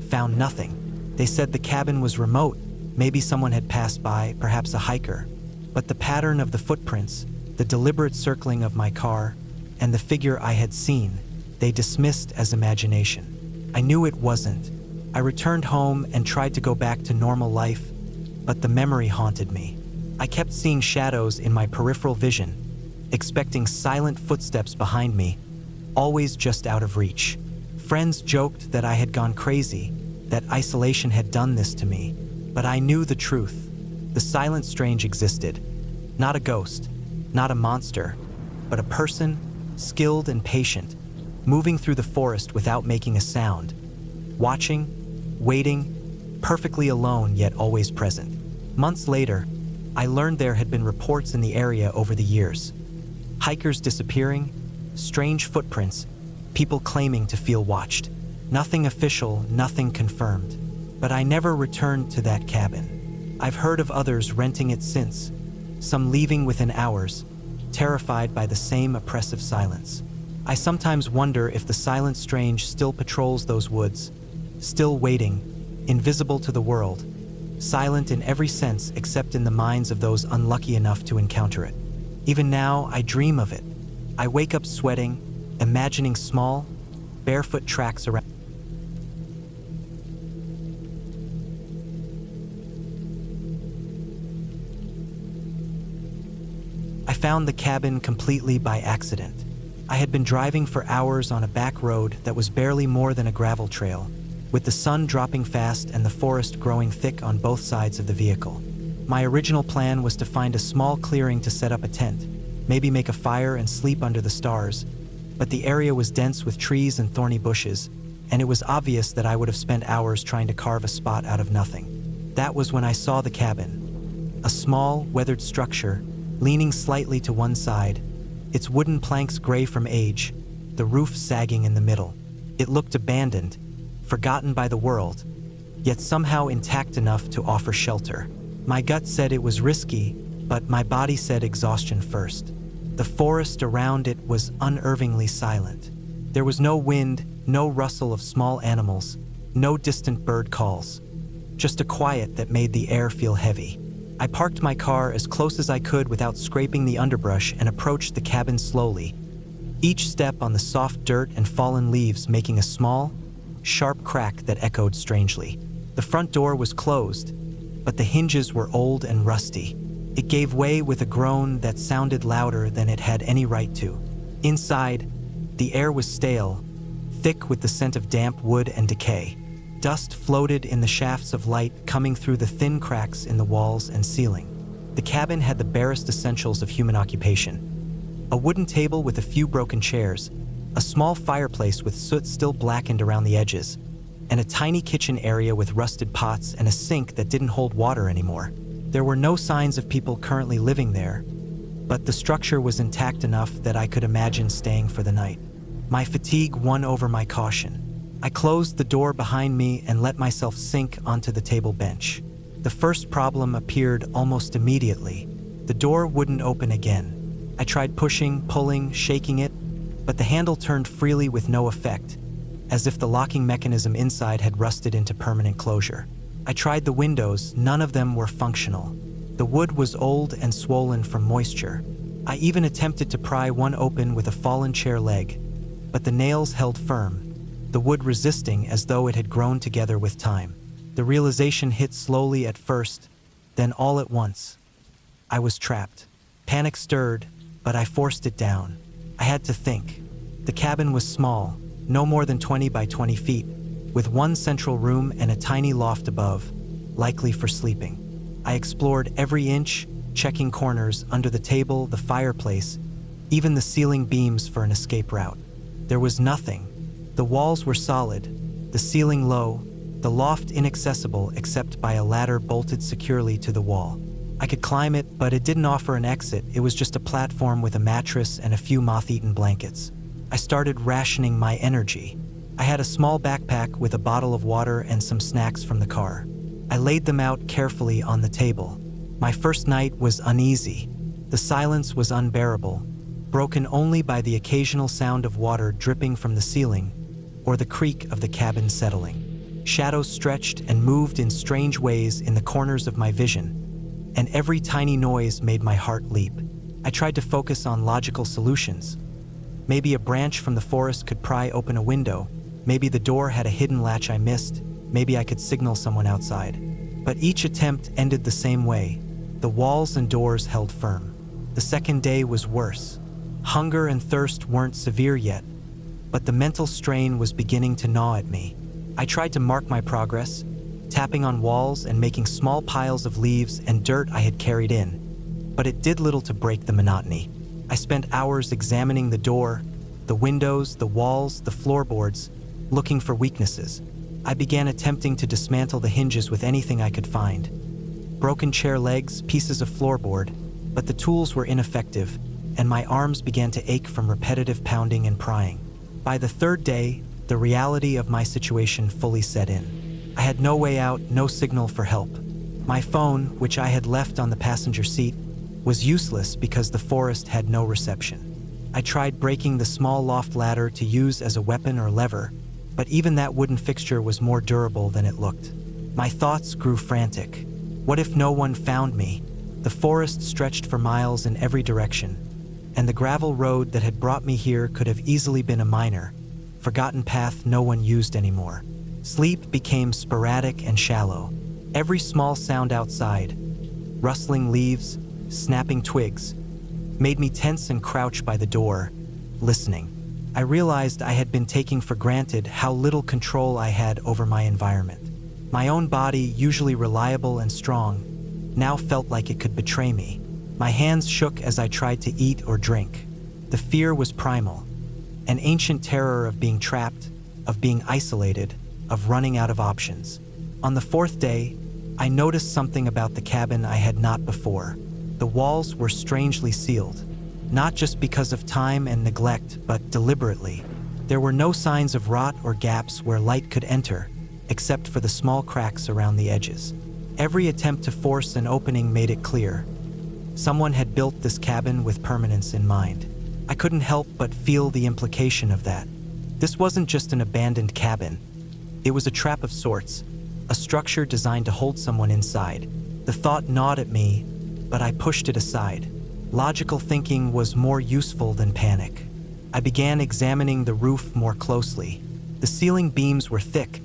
found nothing. They said the cabin was remote, maybe someone had passed by, perhaps a hiker. But the pattern of the footprints, the deliberate circling of my car, and the figure I had seen, they dismissed as imagination. I knew it wasn't. I returned home and tried to go back to normal life, but the memory haunted me. I kept seeing shadows in my peripheral vision, expecting silent footsteps behind me, always just out of reach. Friends joked that I had gone crazy, that isolation had done this to me, but I knew the truth. The silent strange existed. Not a ghost, not a monster, but a person, skilled and patient, moving through the forest without making a sound, watching, waiting, perfectly alone yet always present. Months later, I learned there had been reports in the area over the years. Hikers disappearing, strange footprints, people claiming to feel watched. Nothing official, nothing confirmed. But I never returned to that cabin. I've heard of others renting it since, some leaving within hours, terrified by the same oppressive silence. I sometimes wonder if the silent strange still patrols those woods, still waiting, invisible to the world, silent in every sense except in the minds of those unlucky enough to encounter it. Even now, I dream of it. I wake up sweating, imagining small, barefoot tracks around. I found the cabin completely by accident. I had been driving for hours on a back road that was barely more than a gravel trail, with the sun dropping fast and the forest growing thick on both sides of the vehicle. My original plan was to find a small clearing to set up a tent, maybe make a fire and sleep under the stars, but the area was dense with trees and thorny bushes, and it was obvious that I would have spent hours trying to carve a spot out of nothing. That was when I saw the cabin. A small, weathered structure, leaning slightly to one side, its wooden planks gray from age, the roof sagging in the middle. It looked abandoned, forgotten by the world, yet somehow intact enough to offer shelter. My gut said it was risky, but my body said exhaustion first. The forest around it was unnervingly silent. There was no wind, no rustle of small animals, no distant bird calls. Just a quiet that made the air feel heavy. I parked my car as close as I could without scraping the underbrush and approached the cabin slowly, each step on the soft dirt and fallen leaves making a small, sharp crack that echoed strangely. The front door was closed, but the hinges were old and rusty. It gave way with a groan that sounded louder than it had any right to. Inside, the air was stale, thick with the scent of damp wood and decay. Dust floated in the shafts of light coming through the thin cracks in the walls and ceiling. The cabin had the barest essentials of human occupation. A wooden table with a few broken chairs, a small fireplace with soot still blackened around the edges, and a tiny kitchen area with rusted pots and a sink that didn't hold water anymore. There were no signs of people currently living there, but the structure was intact enough that I could imagine staying for the night. My fatigue won over my caution. I closed the door behind me and let myself sink onto the table bench. The first problem appeared almost immediately. The door wouldn't open again. I tried pushing, pulling, shaking it, but the handle turned freely with no effect, as if the locking mechanism inside had rusted into permanent closure. I tried the windows, none of them were functional. The wood was old and swollen from moisture. I even attempted to pry one open with a fallen chair leg, but the nails held firm, the wood resisting as though it had grown together with time. The realization hit slowly at first, then all at once. I was trapped. Panic stirred, but I forced it down. I had to think. The cabin was small, no more than 20 by 20 feet, with one central room and a tiny loft above, likely for sleeping. I explored every inch, checking corners, under the table, the fireplace, even the ceiling beams for an escape route. There was nothing. The walls were solid, the ceiling low, the loft inaccessible except by a ladder bolted securely to the wall. I could climb it, but it didn't offer an exit. It was just a platform with a mattress and a few moth-eaten blankets. I started rationing my energy. I had a small backpack with a bottle of water and some snacks from the car. I laid them out carefully on the table. My first night was uneasy. The silence was unbearable, broken only by the occasional sound of water dripping from the ceiling or the creak of the cabin settling. Shadows stretched and moved in strange ways in the corners of my vision, and every tiny noise made my heart leap. I tried to focus on logical solutions. Maybe a branch from the forest could pry open a window. Maybe the door had a hidden latch I missed. Maybe I could signal someone outside. But each attempt ended the same way. The walls and doors held firm. The second day was worse. Hunger and thirst weren't severe yet, but the mental strain was beginning to gnaw at me. I tried to mark my progress, tapping on walls and making small piles of leaves and dirt I had carried in, but it did little to break the monotony. I spent hours examining the door, the windows, the walls, the floorboards, looking for weaknesses. I began attempting to dismantle the hinges with anything I could find. broken chair legs, pieces of floorboard, but the tools were ineffective, and my arms began to ache from repetitive pounding and prying. By the third day, the reality of my situation fully set in. I had no way out, no signal for help. My phone, which I had left on the passenger seat, was useless because the forest had no reception. I tried breaking the small loft ladder to use as a weapon or lever, but even that wooden fixture was more durable than it looked. My thoughts grew frantic. What if no one found me? The forest stretched for miles in every direction, and the gravel road that had brought me here could have easily been a minor, forgotten path no one used anymore. Sleep became sporadic and shallow. Every small sound outside, rustling leaves, snapping twigs, made me tense and crouch by the door, listening. I realized I had been taking for granted how little control I had over my environment. My own body, usually reliable and strong, now felt like it could betray me. My hands shook as I tried to eat or drink. The fear was primal, an ancient terror of being trapped, of being isolated, of running out of options. On the fourth day, I noticed something about the cabin I had not before. The walls were strangely sealed, not just because of time and neglect, but deliberately. There were no signs of rot or gaps where light could enter, except for the small cracks around the edges. Every attempt to force an opening made it clear. Someone had built this cabin with permanence in mind. I couldn't help but feel the implication of that. This wasn't just an abandoned cabin. It was a trap of sorts, a structure designed to hold someone inside. The thought gnawed at me, but I pushed it aside. Logical thinking was more useful than panic. I began examining the roof more closely. The ceiling beams were thick,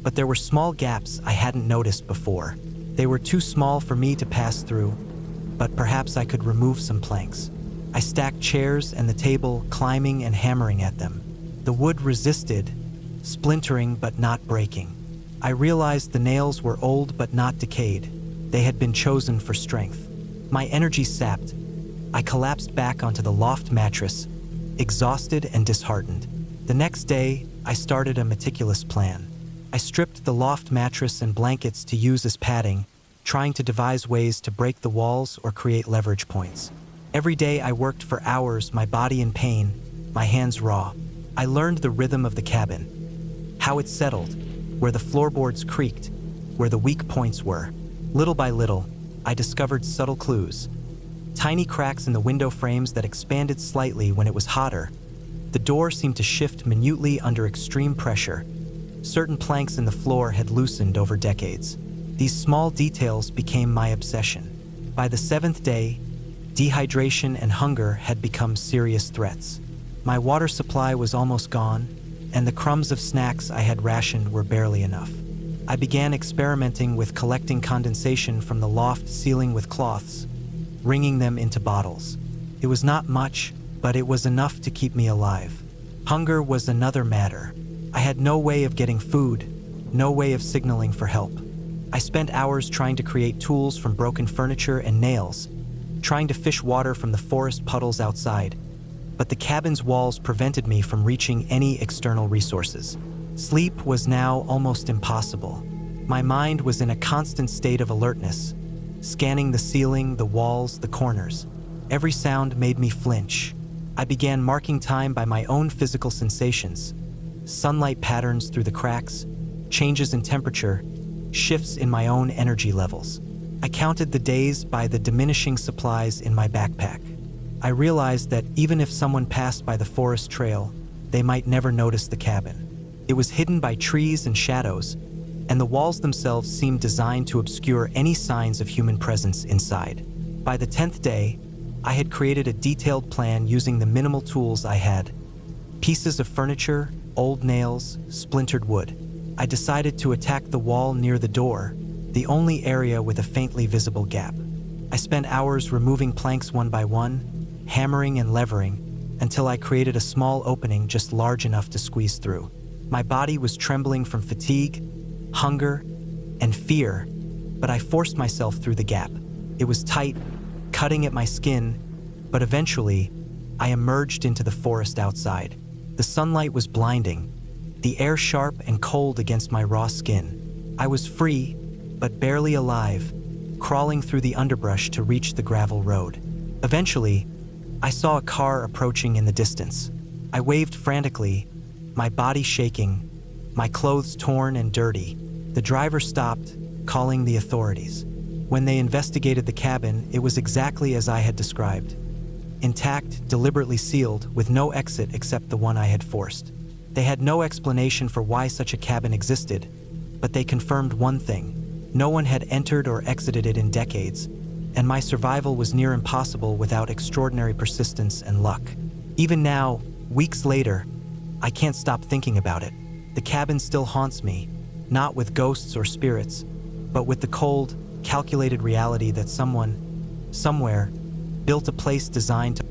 but there were small gaps I hadn't noticed before. They were too small for me to pass through, but perhaps I could remove some planks. I stacked chairs and the table, climbing and hammering at them. The wood resisted, splintering but not breaking. I realized the nails were old but not decayed. They had been chosen for strength. My energy sapped. I collapsed back onto the loft mattress, exhausted and disheartened. The next day, I started a meticulous plan. I stripped the loft mattress and blankets to use as padding, trying to devise ways to break the walls or create leverage points. Every day I worked for hours, my body in pain, my hands raw. I learned the rhythm of the cabin, how it settled, where the floorboards creaked, where the weak points were. Little by little, I discovered subtle clues. Tiny cracks in the window frames that expanded slightly when it was hotter. The door seemed to shift minutely under extreme pressure. Certain planks in the floor had loosened over decades. These small details became my obsession. By the seventh day, dehydration and hunger had become serious threats. My water supply was almost gone, and the crumbs of snacks I had rationed were barely enough. I began experimenting with collecting condensation from the loft ceiling with cloths, wringing them into bottles. It was not much, but it was enough to keep me alive. Hunger was another matter. I had no way of getting food, no way of signaling for help. I spent hours trying to create tools from broken furniture and nails, trying to fish water from the forest puddles outside, but the cabin's walls prevented me from reaching any external resources. Sleep was now almost impossible. My mind was in a constant state of alertness, scanning the ceiling, the walls, the corners. Every sound made me flinch. I began marking time by my own physical sensations, sunlight patterns through the cracks, changes in temperature, shifts in my own energy levels. I counted the days by the diminishing supplies in my backpack. I realized that even if someone passed by the forest trail, they might never notice the cabin. It was hidden by trees and shadows, and the walls themselves seemed designed to obscure any signs of human presence inside. By the 10th day, I had created a detailed plan using the minimal tools I had: pieces of furniture, old nails, splintered wood. I decided to attack the wall near the door, the only area with a faintly visible gap. I spent hours removing planks one by one, hammering and levering, until I created a small opening just large enough to squeeze through. My body was trembling from fatigue, hunger, and fear, but I forced myself through the gap. It was tight, cutting at my skin, but eventually, I emerged into the forest outside. The sunlight was blinding, the air sharp and cold against my raw skin. I was free, but barely alive, crawling through the underbrush to reach the gravel road. Eventually, I saw a car approaching in the distance. I waved frantically, my body shaking, my clothes torn and dirty. The driver stopped, calling the authorities. When they investigated the cabin, it was exactly as I had described. Intact, deliberately sealed, with no exit except the one I had forced. They had no explanation for why such a cabin existed, but they confirmed one thing: no one had entered or exited it in decades, and my survival was near impossible without extraordinary persistence and luck. Even now, weeks later, I can't stop thinking about it. The cabin still haunts me, not with ghosts or spirits, but with the cold, calculated reality that someone, somewhere, built a place designed to